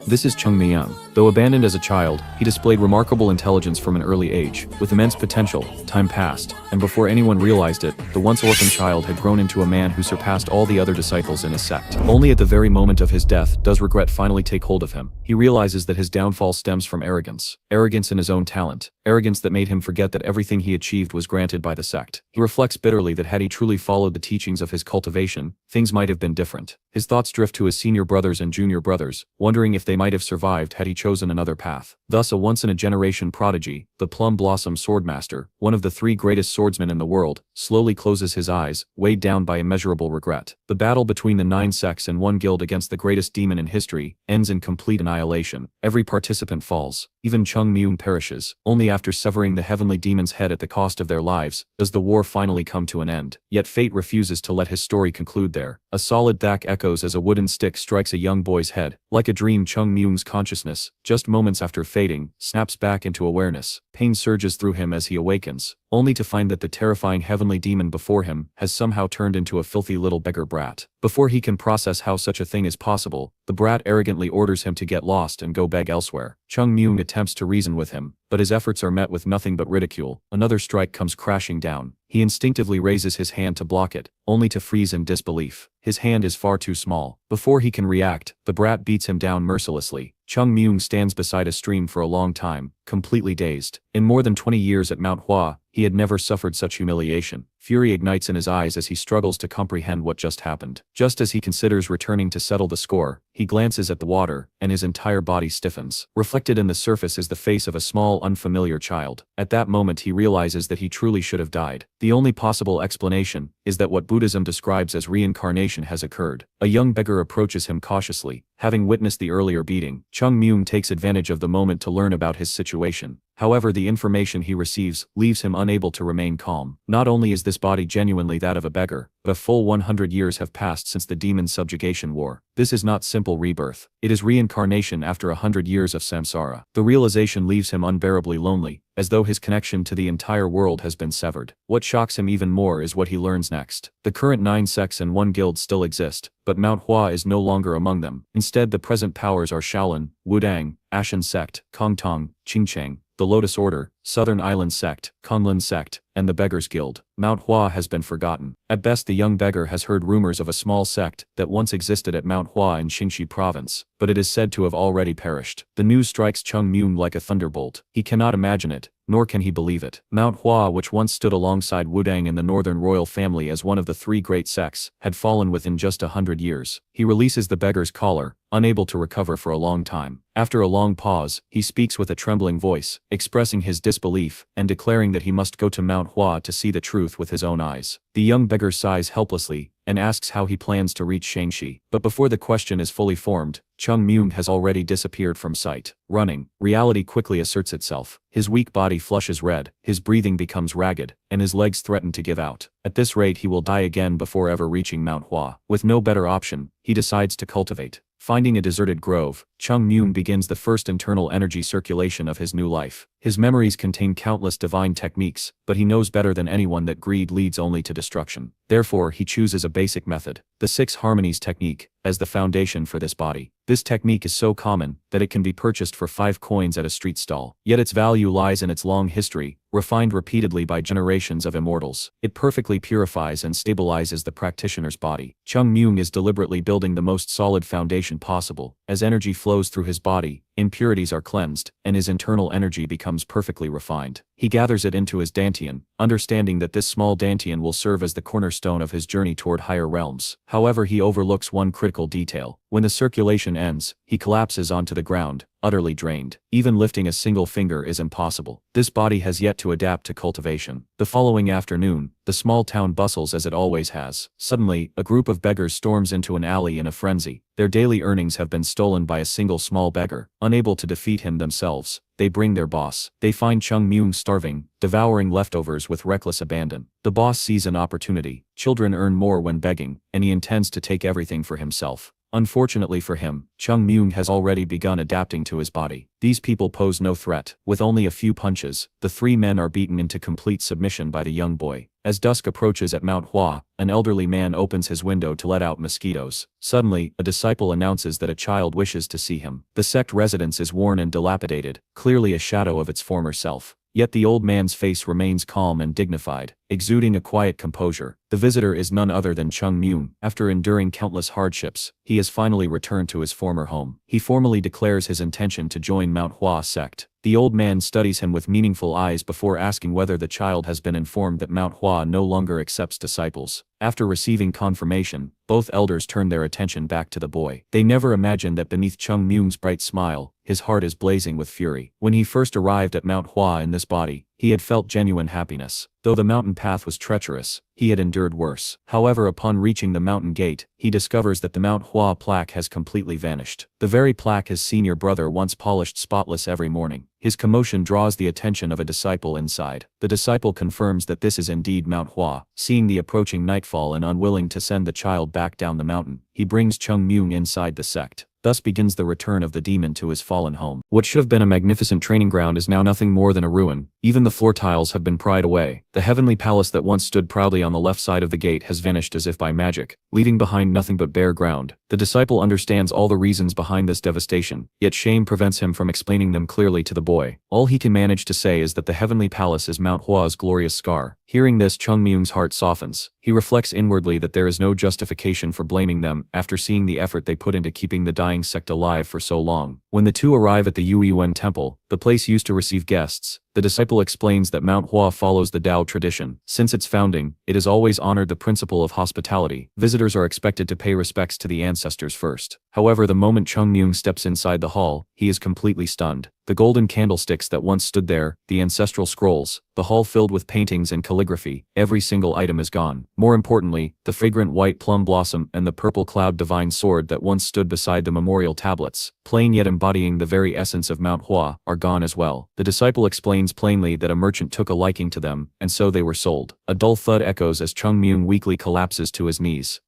This is Chung Myung. Though abandoned as a child, he displayed remarkable intelligence from an early age. With immense potential, time passed, and before anyone realized it, the once orphan child had grown into a man who surpassed all the other disciples in his sect. Only at the very moment of his death does regret finally take hold of him. He realizes that his downfall stems from arrogance. Arrogance in his own talent. Arrogance that made him forget that everything he achieved was granted by the sect. He reflects bitterly that had he truly followed the teachings of his cultivation, things might have been different. His thoughts drift to his senior brothers and junior brothers, wondering if they might have survived had he chosen another path. Thus a once-in-a-generation prodigy, the Plum Blossom Swordmaster, one of the three greatest swordsmen in the world, slowly closes his eyes, weighed down by immeasurable regret. The battle between the 9 sects and one guild against the greatest demon in history ends in complete annihilation. Every participant falls. Even Chung Myung perishes. Only after severing the heavenly demon's head at the cost of their lives does the war finally come to an end. Yet fate refuses to let his story conclude there. A solid thwack echoes as a wooden stick strikes a young boy's head. Like a dream, Chung Myung's consciousness, just moments after fading, snaps back into awareness. Pain surges through him as he awakens, only to find that the terrifying heavenly demon before him has somehow turned into a filthy little beggar brat. Before he can process how such a thing is possible, the brat arrogantly orders him to get lost and go beg elsewhere. Chung Myung attempts to reason with him, but his efforts are met with nothing but ridicule. Another strike comes crashing down. He instinctively raises his hand to block it, only to freeze in disbelief. His hand is far too small. Before he can react, the brat beats him down mercilessly. Chung Myung stands beside a stream for a long time, completely dazed. In more than 20 years at Manhwa, he had never suffered such humiliation. Fury ignites in his eyes as he struggles to comprehend what just happened. Just as he considers returning to settle the score, he glances at the water, and his entire body stiffens. Reflected in the surface is the face of a small, unfamiliar child. At that moment he realizes that he truly should have died. The only possible explanation is that what Buddhism describes as reincarnation has occurred. A young beggar approaches him cautiously. Having witnessed the earlier beating, Chung Myung takes advantage of the moment to learn about his situation. However, the information he receives leaves him unable to remain calm. Not only is this body genuinely that of a beggar, but a full 100 years have passed since the demon subjugation war. This is not simple rebirth. It is reincarnation after 100 years of samsara. The realization leaves him unbearably lonely, as though his connection to the entire world has been severed. What shocks him even more is what he learns next. The current 9 sects and 1 guild still exist, but Manhwa is no longer among them. Instead, the present powers are Shaolin, Wudang, Ashen Sect, Kongtong, Qingcheng, the Lotus Order, Southern Island Sect, Kunlun Sect, and the Beggars Guild. Manhwa has been forgotten. At best, the young beggar has heard rumors of a small sect that once existed at Manhwa in Qingxi province, but it is said to have already perished. The news strikes Chung Myung like a thunderbolt. He cannot imagine it, nor can he believe it. Manhwa, which once stood alongside Wudang and the Northern Royal Family as one of the 3 great sects, had fallen within just 100 years. He releases the beggar's collar, unable to recover for a long time. After a long pause, he speaks with a trembling voice, expressing his disbelief, and declaring that he must go to Manhwa to see the truth with his own eyes. The young beggar sighs helplessly, and asks how he plans to reach Shangxi. But before the question is fully formed, Chung Myung has already disappeared from sight. Running, reality quickly asserts itself. His weak body flushes red, his breathing becomes ragged, and his legs threaten to give out. At this rate he will die again before ever reaching Manhwa. With no better option, he decides to cultivate. Finding a deserted grove, Chung Myung begins the first internal energy circulation of his new life. His memories contain countless divine techniques, but he knows better than anyone that greed leads only to destruction. Therefore he chooses a basic method, the 6 harmonies technique, as the foundation for this body. This technique is so common that it can be purchased for 5 coins at a street stall. Yet its value lies in its long history, refined repeatedly by generations of immortals. It perfectly purifies and stabilizes the practitioner's body. Chung Myung is deliberately building the most solid foundation possible. As energy flows through his body, impurities are cleansed, and his internal energy becomes perfectly refined. He gathers it into his dantian, understanding that this small dantian will serve as the cornerstone of his journey toward higher realms. However, he overlooks one critical detail. When the circulation ends, he collapses onto the ground, utterly drained. Even lifting a single finger is impossible. This body has yet to adapt to cultivation. The following afternoon, the small town bustles as it always has. Suddenly, a group of beggars storms into an alley in a frenzy. Their daily earnings have been stolen by a single small beggar. Unable to defeat him themselves, they bring their boss. They find Chung Myung starving, devouring leftovers with reckless abandon. The boss sees an opportunity. Children earn more when begging, and he intends to take everything for himself. Unfortunately for him, Chung Myung has already begun adapting to his body. These people pose no threat. With only a few punches, the three men are beaten into complete submission by the young boy. As dusk approaches at Manhwa, an elderly man opens his window to let out mosquitoes. Suddenly, a disciple announces that a child wishes to see him. The sect residence is worn and dilapidated, clearly a shadow of its former self. Yet the old man's face remains calm and dignified, exuding a quiet composure. The visitor is none other than Chung Myung. After enduring countless hardships, he has finally returned to his former home. He formally declares his intention to join Manhwa sect. The old man studies him with meaningful eyes before asking whether the child has been informed that Manhwa no longer accepts disciples. After receiving confirmation, both elders turn their attention back to the boy. They never imagined that beneath Chung Myung's bright smile, his heart is blazing with fury. When he first arrived at Manhwa in this body, he had felt genuine happiness. Though the mountain path was treacherous, he had endured worse. However, upon reaching the mountain gate, he discovers that the Manhwa plaque has completely vanished. The very plaque his senior brother once polished spotless every morning. His commotion draws the attention of a disciple inside. The disciple confirms that this is indeed Manhwa. Seeing the approaching nightfall and unwilling to send the child back down the mountain, he brings Chung Myung inside the sect. Thus begins the return of the demon to his fallen home. What should have been a magnificent training ground is now nothing more than a ruin. Even the floor tiles have been pried away. The heavenly palace that once stood proudly on the left side of the gate has vanished as if by magic, leaving behind nothing but bare ground. The disciple understands all the reasons behind this devastation, yet shame prevents him from explaining them clearly to the boy. All he can manage to say is that the heavenly palace is Manhwa's glorious scar. Hearing this, Chung Myung's heart softens. He reflects inwardly that there is no justification for blaming them after seeing the effort they put into keeping the dying sect alive for so long. When the two arrive at the Yueyuan temple, the place used to receive guests, the disciple explains that Manhwa follows the Tao tradition. Since its founding, it has always honored the principle of hospitality. Visitors are expected to pay respects to the ancestors first. However, the moment Chung Myung steps inside the hall, he is completely stunned. The golden candlesticks that once stood there, the ancestral scrolls, the hall filled with paintings and calligraphy, every single item is gone. More importantly, the fragrant white plum blossom and the purple cloud divine sword that once stood beside the memorial tablets, plain yet embodying the very essence of Manhwa, are gone as well. The disciple explains plainly that a merchant took a liking to them, and so they were sold. A dull thud echoes as Chung Myung weakly collapses to his knees.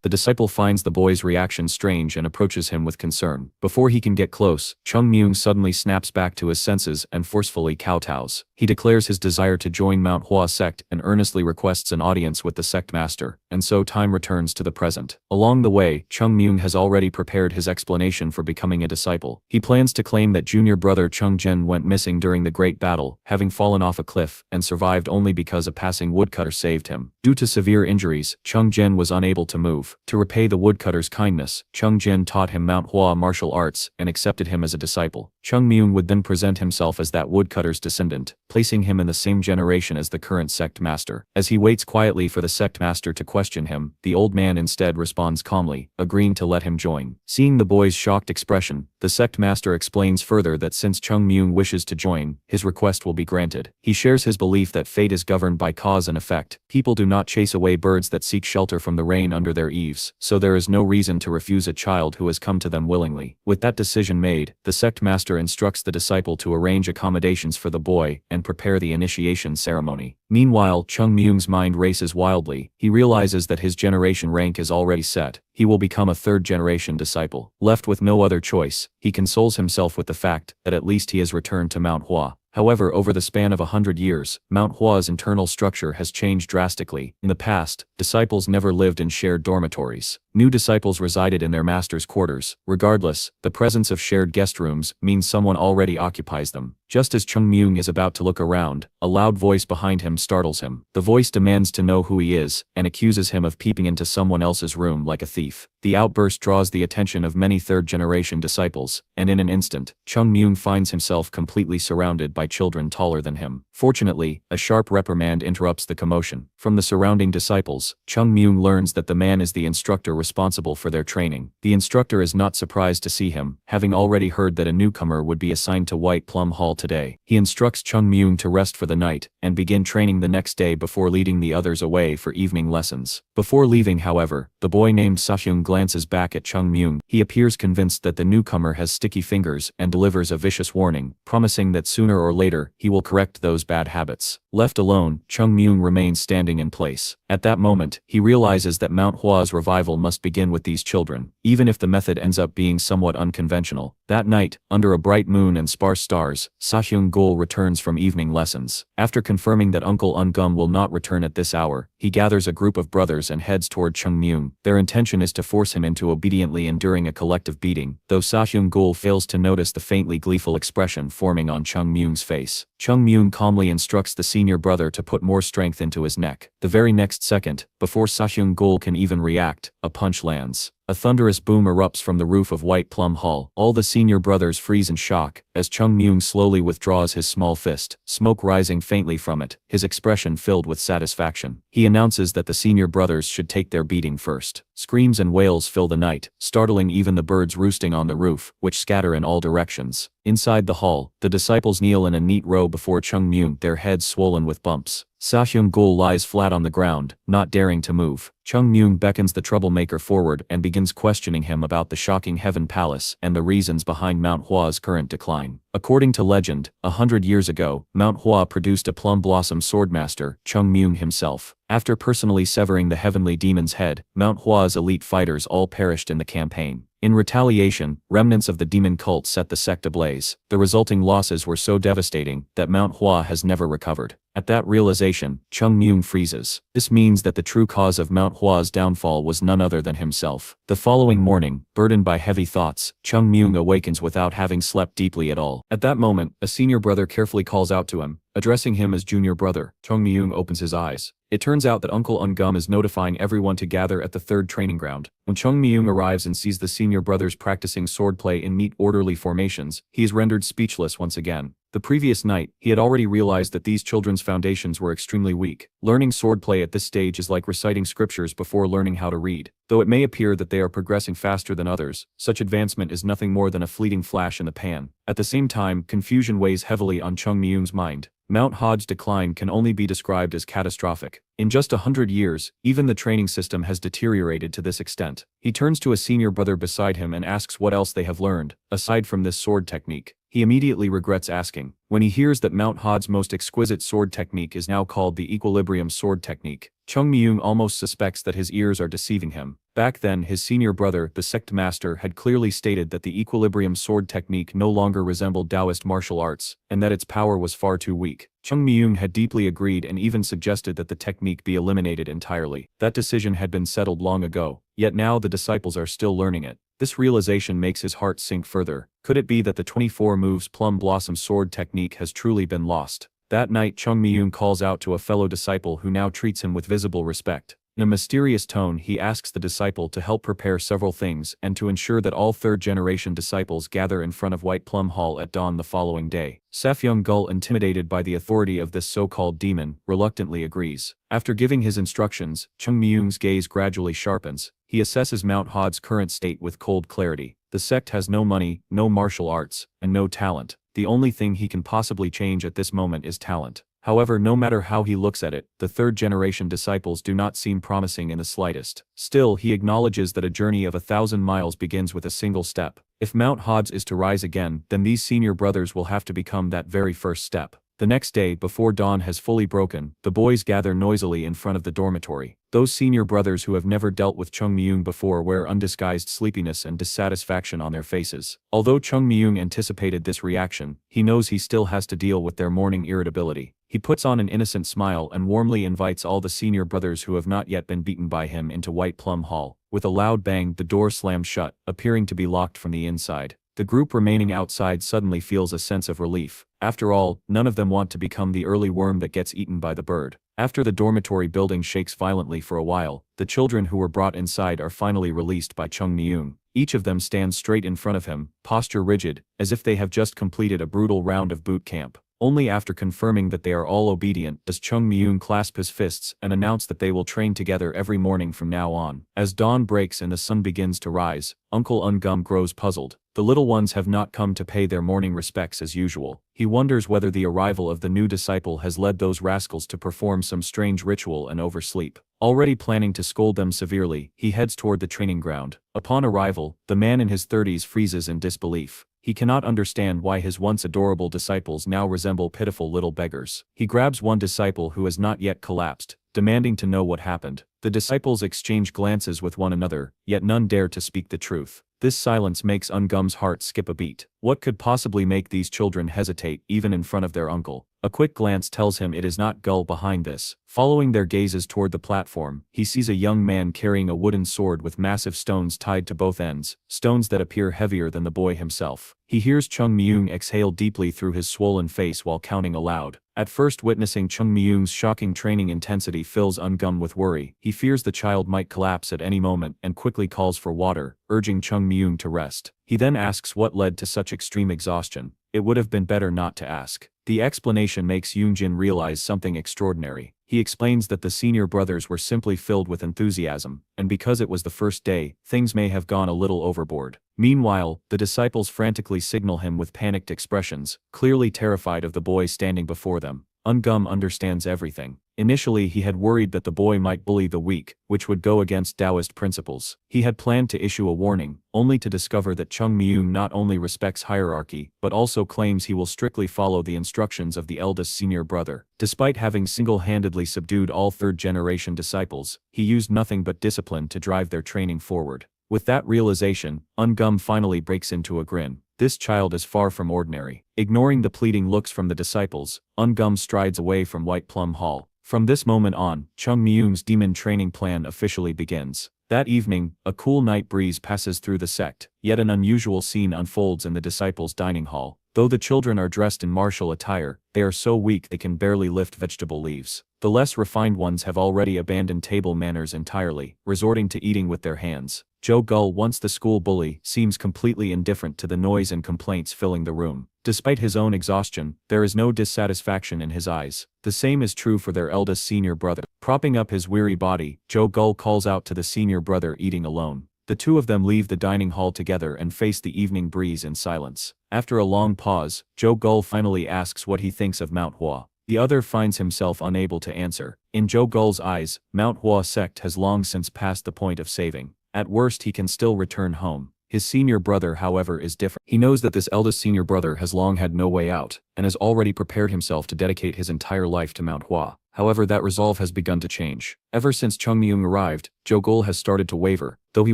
The disciple finds the boy's reaction strange and approaches him with concern. Before he can get close, Chung Myung suddenly snaps back to his senses and forcefully kowtows. He declares his desire to join Manhwa sect and earnestly requests an audience with the sect master, and so time returns to the present. Along the way, Chung Myung has already prepared his explanation for becoming a disciple. He plans to claim that junior brother Chung Jin went missing during the Great Battle, having fallen off a cliff and survived only because a passing woodcutter saved him. Due to severe injuries, Chung Jin was unable to move. To repay the woodcutter's kindness, Chung Jin taught him Manhwa martial arts and accepted him as a disciple. Chung Myung would then present himself as that woodcutter's descendant, placing him in the same generation as the current sect master. As he waits quietly for the sect master to question him, the old man instead responds calmly, agreeing to let him join. Seeing the boy's shocked expression, the sect master explains further that since Chung Myung wishes to join, his request will be granted. He shares his belief that fate is governed by cause and effect. People do not chase away birds that seek shelter from the rain under their eaves, so there is no reason to refuse a child who has come to them willingly. With that decision made, the sect master instructs the disciple to arrange accommodations for the boy and prepare the initiation ceremony. Meanwhile, Chung Myung's mind races wildly. He realizes that his generation rank is already set. He will become a third-generation disciple. Left with no other choice, he consoles himself with the fact that at least he has returned to Manhwa. However, over the span of 100 years, Manhwa's internal structure has changed drastically. In the past, disciples never lived in shared dormitories. New disciples resided in their master's quarters. Regardless, the presence of shared guest rooms means someone already occupies them. Just as Chung Myung is about to look around, a loud voice behind him startles him. The voice demands to know who he is, and accuses him of peeping into someone else's room like a thief. The outburst draws the attention of many third-generation disciples, and in an instant, Chung Myung finds himself completely surrounded by children taller than him. Fortunately, a sharp reprimand interrupts the commotion. From the surrounding disciples, Chung Myung learns that the man is the instructor responsible for their training. The instructor is not surprised to see him, having already heard that a newcomer would be assigned to White Plum Hall today. He instructs Chung Myung to rest for the night, and begin training the next day before leading the others away for evening lessons. Before leaving, however, the boy named Sahyung glances back at Chung Myung. He appears convinced that the newcomer has sticky fingers and delivers a vicious warning, promising that sooner or later, he will correct those bad habits. Left alone, Chung Myung remains standing in place. At that moment, he realizes that Manhwa's revival must begin with these children, even if the method ends up being somewhat unconventional. That night, under a bright moon and sparse stars, Sahyung-gul returns from evening lessons. After confirming that Uncle Ungum will not return at this hour, he gathers a group of brothers and heads toward Chung Myung. Their intention is to force him into obediently enduring a collective beating, though Sahyung-gul fails to notice the faintly gleeful expression forming on Chung Myung's face. Chung Myung calmly instructs the senior brother to put more strength into his neck. The very next second, before Sahyung-gul can even react, a punch lands. A thunderous boom erupts from the roof of White Plum Hall. All the senior brothers freeze in shock, as Chung Myung slowly withdraws his small fist, smoke rising faintly from it, his expression filled with satisfaction. He announces that the senior brothers should take their beating first. Screams and wails fill the night, startling even the birds roosting on the roof, which scatter in all directions. Inside the hall, the disciples kneel in a neat row before Chung Myung, their heads swollen with bumps. Sahyung-gul lies flat on the ground, not daring to move. Chung Myung beckons the troublemaker forward and begins questioning him about the shocking Heaven Palace and the reasons behind Manhwa's current decline. According to legend, 100 years ago, Manhwa produced a plum blossom swordmaster, Chung Myung himself. After personally severing the heavenly demon's head, Manhwa's elite fighters all perished in the campaign. In retaliation, remnants of the demon cult set the sect ablaze. The resulting losses were so devastating that Manhwa has never recovered. At that realization, Chung Myung freezes. This means that the true cause of Manhwa's downfall was none other than himself. The following morning, burdened by heavy thoughts, Chung Myung awakens without having slept deeply at all. At that moment, a senior brother carefully calls out to him, addressing him as junior brother. Chung Myung opens his eyes. It turns out that Uncle Ungum is notifying everyone to gather at the third training ground. When Chung Myung arrives and sees the senior brothers practicing swordplay in neat orderly formations, he is rendered speechless once again. The previous night, he had already realized that these children's foundations were extremely weak. Learning swordplay at this stage is like reciting scriptures before learning how to read. Though it may appear that they are progressing faster than others, such advancement is nothing more than a fleeting flash in the pan. At the same time, confusion weighs heavily on Chung Myung's mind. Manhwa's decline can only be described as catastrophic. In just 100 years, even the training system has deteriorated to this extent. He turns to a senior brother beside him and asks what else they have learned, aside from this sword technique. He immediately regrets asking, when he hears that Manhwa's most exquisite sword technique is now called the equilibrium sword technique. Chung Myung almost suspects that his ears are deceiving him. Back then, his senior brother, the sect master, had clearly stated that the equilibrium sword technique no longer resembled Taoist martial arts, and that its power was far too weak. Chung Myung had deeply agreed and even suggested that the technique be eliminated entirely. That decision had been settled long ago, yet now the disciples are still learning it. This realization makes his heart sink further. Could it be that the 24 moves plum blossom sword technique has truly been lost? That night, Chung Myung calls out to a fellow disciple who now treats him with visible respect. In a mysterious tone, he asks the disciple to help prepare several things and to ensure that all third-generation disciples gather in front of White Plum Hall at dawn the following day. Sahyung-gul, intimidated by the authority of this so-called demon, reluctantly agrees. After giving his instructions, Chung Myung's gaze gradually sharpens. He assesses Manhwa's current state with cold clarity. The sect has no money, no martial arts, and no talent. The only thing he can possibly change at this moment is talent. However, no matter how he looks at it, the third-generation disciples do not seem promising in the slightest. Still, he acknowledges that a journey of 1,000 miles begins with a single step. If Manhwa is to rise again, then these senior brothers will have to become that very first step. The next day, before dawn has fully broken, the boys gather noisily in front of the dormitory. Those senior brothers who have never dealt with Chung Myung before wear undisguised sleepiness and dissatisfaction on their faces. Although Chung Myung anticipated this reaction, he knows he still has to deal with their morning irritability. He puts on an innocent smile and warmly invites all the senior brothers who have not yet been beaten by him into White Plum Hall. With a loud bang, the door slams shut, appearing to be locked from the inside. The group remaining outside suddenly feels a sense of relief. After all, none of them want to become the early worm that gets eaten by the bird. After the dormitory building shakes violently for a while, the children who were brought inside are finally released by Chung Myung. Each of them stands straight in front of him, posture rigid, as if they have just completed a brutal round of boot camp. Only after confirming that they are all obedient does Chung Myung clasp his fists and announce that they will train together every morning from now on. As dawn breaks and the sun begins to rise, Uncle Ungum grows puzzled. The little ones have not come to pay their morning respects as usual. He wonders whether the arrival of the new disciple has led those rascals to perform some strange ritual and oversleep. Already planning to scold them severely, he heads toward the training ground. Upon arrival, the man in his 30s freezes in disbelief. He cannot understand why his once adorable disciples now resemble pitiful little beggars. He grabs one disciple who has not yet collapsed, demanding to know what happened. The disciples exchange glances with one another, yet none dare to speak the truth. This silence makes Ungum's heart skip a beat. What could possibly make these children hesitate even in front of their uncle? A quick glance tells him it is not Gull behind this. Following their gazes toward the platform, he sees a young man carrying a wooden sword with massive stones tied to both ends, stones that appear heavier than the boy himself. He hears Chung Myung exhale deeply through his swollen face while counting aloud. At first, witnessing Chung Myung's shocking training intensity fills Ungum with worry. He fears the child might collapse at any moment and quickly calls for water, urging Chung Myung to rest. He then asks what led to such extreme exhaustion. It would have been better not to ask. The explanation makes Yoonjin realize something extraordinary. He explains that the senior brothers were simply filled with enthusiasm, and because it was the first day, things may have gone a little overboard. Meanwhile, the disciples frantically signal him with panicked expressions, clearly terrified of the boy standing before them. Ungum understands everything. Initially, he had worried that the boy might bully the weak, which would go against Taoist principles. He had planned to issue a warning, only to discover that Chung Myung not only respects hierarchy, but also claims he will strictly follow the instructions of the eldest senior brother. Despite having single-handedly subdued all third-generation disciples, he used nothing but discipline to drive their training forward. With that realization, Ungum finally breaks into a grin. This child is far from ordinary. Ignoring the pleading looks from the disciples, Ungum strides away from White Plum Hall. From this moment on, Chung Myung's demon training plan officially begins. That evening, a cool night breeze passes through the sect, yet an unusual scene unfolds in the disciples' dining hall. Though the children are dressed in martial attire, they are so weak they can barely lift vegetable leaves. The less refined ones have already abandoned table manners entirely, resorting to eating with their hands. Joe Gull, once the school bully, seems completely indifferent to the noise and complaints filling the room. Despite his own exhaustion, there is no dissatisfaction in his eyes. The same is true for their eldest senior brother. Propping up his weary body, Joe Gull calls out to the senior brother eating alone. The two of them leave the dining hall together and face the evening breeze in silence. After a long pause, Joe Gull finally asks what he thinks of Manhwa. The other finds himself unable to answer. In Joe Gull's eyes, Manhwa sect has long since passed the point of saving. At worst, he can still return home. His senior brother, however, is different. He knows that this eldest senior brother has long had no way out, and has already prepared himself to dedicate his entire life to Manhwa. However, that resolve has begun to change. Ever since Chung Myung arrived, Joe Gull has started to waver. Though he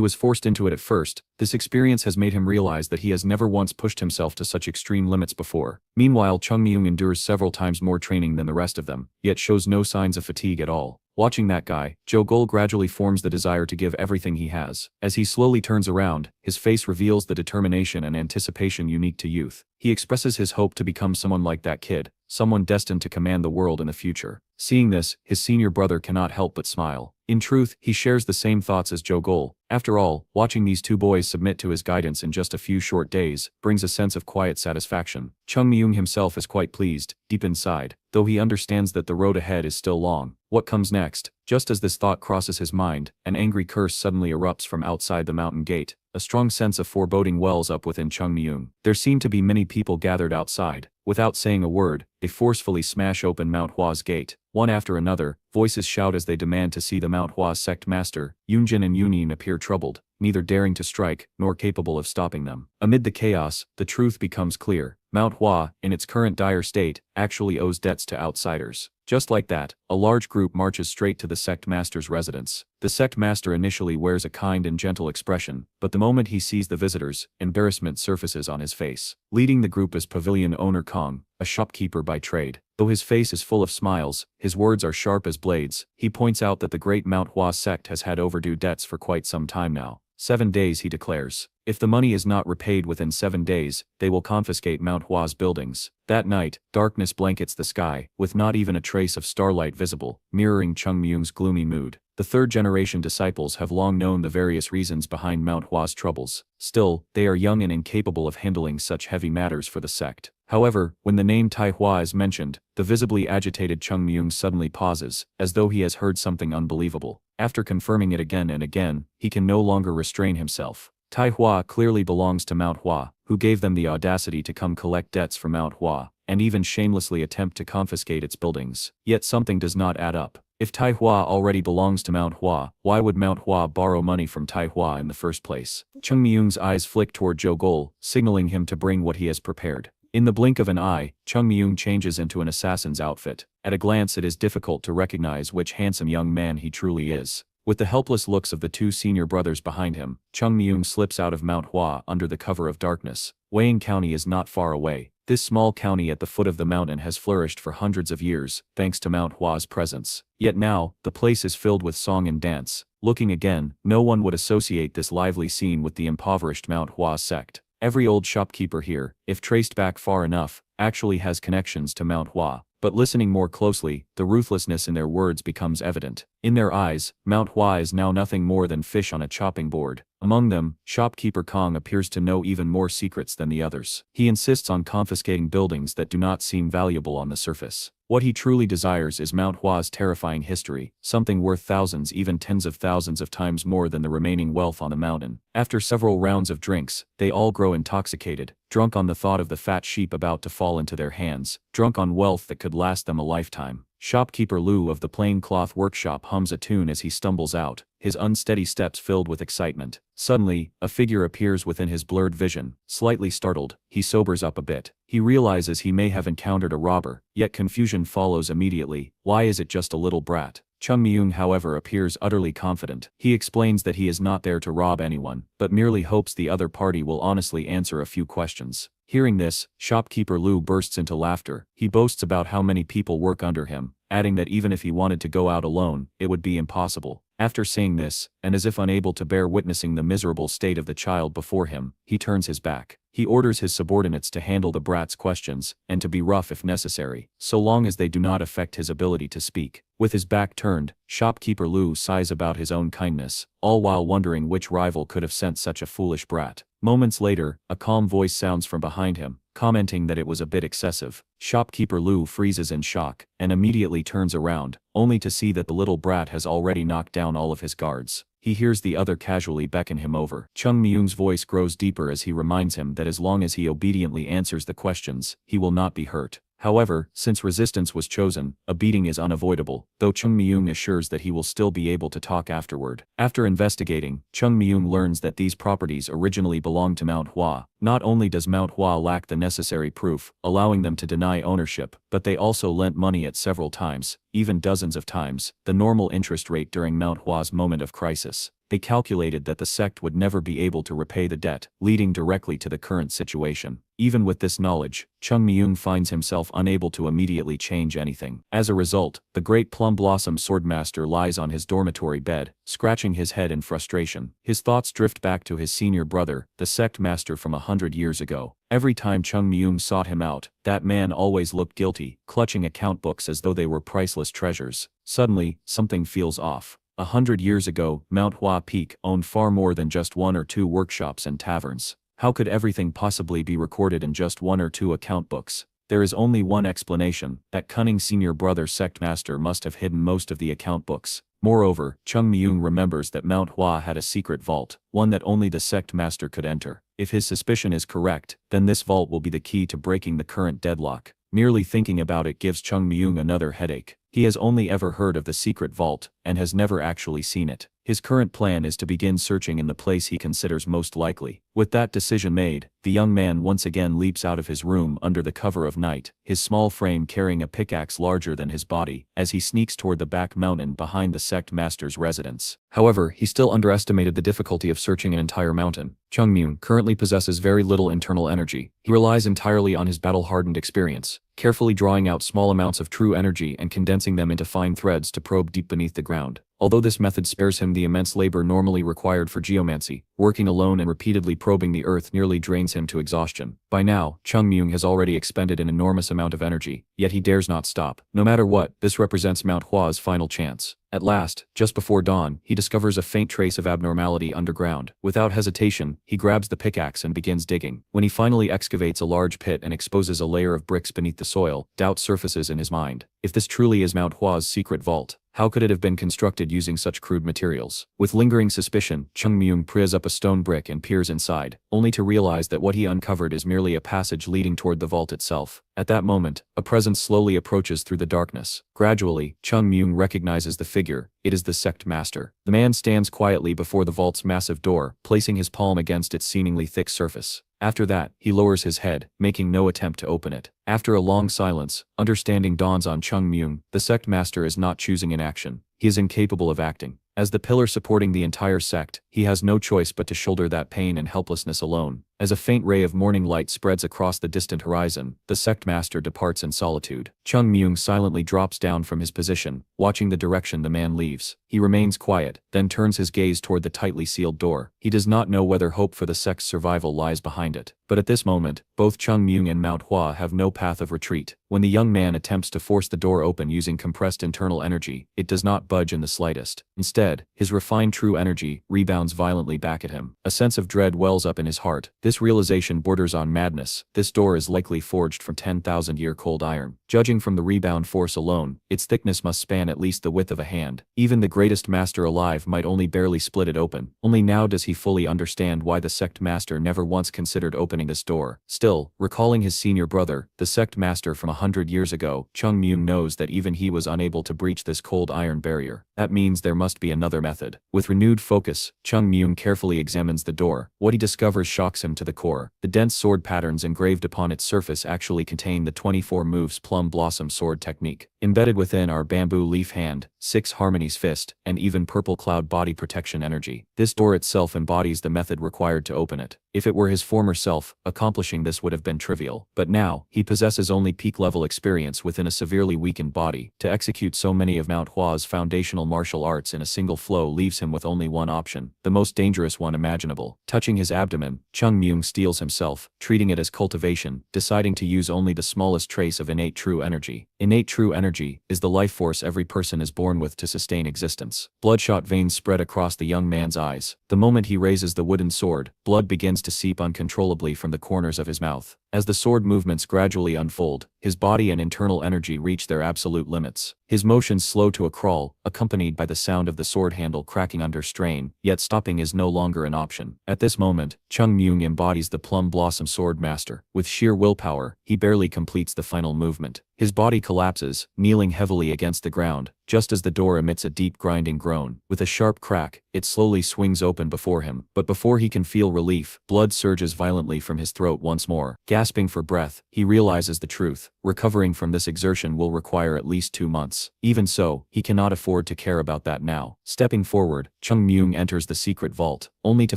was forced into it at first, this experience has made him realize that he has never once pushed himself to such extreme limits before. Meanwhile, Chung Myung endures several times more training than the rest of them, yet shows no signs of fatigue at all. Watching that guy, Joe Gull gradually forms the desire to give everything he has. As he slowly turns around, his face reveals the determination and anticipation unique to youth. He expresses his hope to become someone like that kid, someone destined to command the world in the future. Seeing this, his senior brother cannot help but smile. In truth, he shares the same thoughts as Joe Gull. After all, watching these two boys submit to his guidance in just a few short days brings a sense of quiet satisfaction. Chung Myung himself is quite pleased, deep inside, though he understands that the road ahead is still long. What comes next? Just as this thought crosses his mind, an angry curse suddenly erupts from outside the mountain gate. A strong sense of foreboding wells up within Chung Myung. There seem to be many people gathered outside. Without saying a word, they forcefully smash open Manhwa's gate. One after another, voices shout as they demand to see the Manhwa sect master. Yoonjin and Yunyin appear troubled, neither daring to strike, nor capable of stopping them. Amid the chaos, the truth becomes clear. Manhwa, in its current dire state, actually owes debts to outsiders. Just like that, a large group marches straight to the sect master's residence. The sect master initially wears a kind and gentle expression, but the moment he sees the visitors, embarrassment surfaces on his face. Leading the group is pavilion owner Kong, a shopkeeper by trade. Though his face is full of smiles, his words are sharp as blades. He points out that the great Manhwa sect has had overdue debts for quite some time now. 7 days, he declares. If the money is not repaid within 7 days, they will confiscate Manhwa's buildings. That night, darkness blankets the sky, with not even a trace of starlight visible, mirroring Chung Myung's gloomy mood. The third-generation disciples have long known the various reasons behind Manhwa's troubles. Still, they are young and incapable of handling such heavy matters for the sect. However, when the name Tai Hua is mentioned, the visibly agitated Chung Myung suddenly pauses, as though he has heard something unbelievable. After confirming it again and again, he can no longer restrain himself. Tai Hua clearly belongs to Manhwa, who gave them the audacity to come collect debts from Manhwa, and even shamelessly attempt to confiscate its buildings. Yet something does not add up. If Taihua already belongs to Manhwa, why would Manhwa borrow money from Taihua in the first place? Chung Myung's eyes flick toward Jogol, signaling him to bring what he has prepared. In the blink of an eye, Chung Myung changes into an assassin's outfit. At a glance it is difficult to recognize which handsome young man he truly is. With the helpless looks of the two senior brothers behind him, Chung Myung slips out of Manhwa under the cover of darkness. Wayne County is not far away. This small county at the foot of the mountain has flourished for hundreds of years, thanks to Manhwa's presence. Yet now, the place is filled with song and dance. Looking again, no one would associate this lively scene with the impoverished Manhwa sect. Every old shopkeeper here, if traced back far enough, actually has connections to Manhwa. But listening more closely, the ruthlessness in their words becomes evident. In their eyes, Manhwa is now nothing more than fish on a chopping board. Among them, shopkeeper Kong appears to know even more secrets than the others. He insists on confiscating buildings that do not seem valuable on the surface. What he truly desires is Manhwa's terrifying history, something worth thousands, even tens of thousands of times more than the remaining wealth on the mountain. After several rounds of drinks, they all grow intoxicated, drunk on the thought of the fat sheep about to fall into their hands, drunk on wealth that could last them a lifetime. Shopkeeper Lu of the plain cloth workshop hums a tune as he stumbles out, his unsteady steps filled with excitement. Suddenly, a figure appears within his blurred vision. Slightly startled, he sobers up a bit. He realizes he may have encountered a robber, yet confusion follows immediately. Why is it just a little brat? Chung Myung, however, appears utterly confident. He explains that he is not there to rob anyone, but merely hopes the other party will honestly answer a few questions. Hearing this, shopkeeper Lu bursts into laughter. He boasts about how many people work under him, adding that even if he wanted to go out alone, it would be impossible. After saying this, and as if unable to bear witnessing the miserable state of the child before him, he turns his back. He orders his subordinates to handle the brat's questions, and to be rough if necessary, so long as they do not affect his ability to speak. With his back turned, shopkeeper Lu sighs about his own kindness, all while wondering which rival could have sent such a foolish brat. Moments later, a calm voice sounds from behind him, commenting that it was a bit excessive. Shopkeeper Lu freezes in shock, and immediately turns around, only to see that the little brat has already knocked down all of his guards. He hears the other casually beckon him over. Chung Myung's voice grows deeper as he reminds him that as long as he obediently answers the questions, he will not be hurt. However, since resistance was chosen, a beating is unavoidable, though Chung Myung assures that he will still be able to talk afterward. After investigating, Chung Myung learns that these properties originally belonged to Manhwa. Not only does Manhwa lack the necessary proof, allowing them to deny ownership, but they also lent money at several times, even dozens of times, the normal interest rate during Manhwa's moment of crisis. They calculated that the sect would never be able to repay the debt, leading directly to the current situation. Even with this knowledge, Chung Myung finds himself unable to immediately change anything. As a result, the great Plum Blossom Swordmaster lies on his dormitory bed, scratching his head in frustration. His thoughts drift back to his senior brother, the sect master from 100 years ago. Every time Chung Myung sought him out, that man always looked guilty, clutching account books as though they were priceless treasures. Suddenly, something feels off. 100 years ago, Manhwa Peak owned far more than just one or two workshops and taverns. How could everything possibly be recorded in just one or two account books? There is only one explanation: that cunning senior brother sect master must have hidden most of the account books. Moreover, Chung Myung remembers that Manhwa had a secret vault, one that only the sect master could enter. If his suspicion is correct, then this vault will be the key to breaking the current deadlock. Merely thinking about it gives Chung Myung another headache. He has only ever heard of the secret vault, and has never actually seen it. His current plan is to begin searching in the place he considers most likely. With that decision made, the young man once again leaps out of his room under the cover of night, his small frame carrying a pickaxe larger than his body, as he sneaks toward the back mountain behind the sect master's residence. However, he still underestimated the difficulty of searching an entire mountain. Chung Myung currently possesses very little internal energy. He relies entirely on his battle-hardened experience, carefully drawing out small amounts of true energy and condensing them into fine threads to probe deep beneath the ground. Although this method spares him the immense labor normally required for geomancy, working alone and repeatedly probing the earth nearly drains him to exhaustion. By now, Chung Myung has already expended an enormous amount of energy, yet he dares not stop. No matter what, this represents Manhwa's final chance. At last, just before dawn, he discovers a faint trace of abnormality underground. Without hesitation, he grabs the pickaxe and begins digging. When he finally excavates a large pit and exposes a layer of bricks beneath the soil, doubt surfaces in his mind. If this truly is Manhwa's secret vault, How could it have been constructed using such crude materials? With lingering suspicion, Chung Myung pries up a stone brick and peers inside, only to realize that what he uncovered is merely a passage leading toward the vault itself. At that moment, a presence slowly approaches through the darkness. Gradually, Chung Myung recognizes the figure. It is the sect master. The man stands quietly before the vault's massive door, placing his palm against its seemingly thick surface. After that, he lowers his head, making no attempt to open it. After a long silence, understanding dawns on Chung Myung. The sect master is not choosing inaction. He is incapable of acting. As the pillar supporting the entire sect, he has no choice but to shoulder that pain and helplessness alone. As a faint ray of morning light spreads across the distant horizon, the sect master departs in solitude. Chung Myung silently drops down from his position, watching the direction the man leaves. He remains quiet, then turns his gaze toward the tightly sealed door. He does not know whether hope for the sect's survival lies behind it. But at this moment, both Chung Myung and Manhwa have no path of retreat. When the young man attempts to force the door open using compressed internal energy, it does not budge in the slightest. Instead, his refined true energy rebounds violently back at him. A sense of dread wells up in his heart. This realization borders on madness. This door is likely forged from 10,000-year cold iron. Judging from the rebound force alone, its thickness must span at least the width of a hand. Even the greatest master alive might only barely split it open. Only now does he fully understand why the sect master never once considered opening this door. Still, recalling his senior brother, the sect master from 100 years ago, Chung Myung knows that even he was unable to breach this cold iron barrier. That means there must be another method. With renewed focus, Chung Myung carefully examines the door. What he discovers shocks him to the core. The dense sword patterns engraved upon its surface actually contain the 24 moves plum blossom sword technique. Embedded within are bamboo leaf hand, 6 harmonies fist, and even purple cloud body protection energy. This door itself embodies the method required to open it. If it were his former self, accomplishing this would have been trivial. But now, he possesses only peak-level experience within a severely weakened body. To execute so many of Manhwa's foundational martial arts in a single flow leaves him with only one option, the most dangerous one imaginable. Touching his abdomen, Chung Myung steels himself, treating it as cultivation, deciding to use only the smallest trace of innate true energy. Innate true energy is the life force every person is born with to sustain existence. Bloodshot veins spread across the young man's eyes. The moment he raises the wooden sword, blood begins to seep uncontrollably from the corners of his mouth. As the sword movements gradually unfold, his body and internal energy reach their absolute limits. His motions slow to a crawl, accompanied by the sound of the sword handle cracking under strain, yet stopping is no longer an option. At this moment, Chung Myung embodies the plum blossom sword master. With sheer willpower, he barely completes the final movement. His body collapses, kneeling heavily against the ground, just as the door emits a deep grinding groan. With a sharp crack, it slowly swings open before him. But before he can feel relief, blood surges violently from his throat once more. Gasping for breath, he realizes the truth. Recovering from this exertion will require at least 2 months. Even so, he cannot afford to care about that now. Stepping forward, Chung Myung enters the secret vault, only to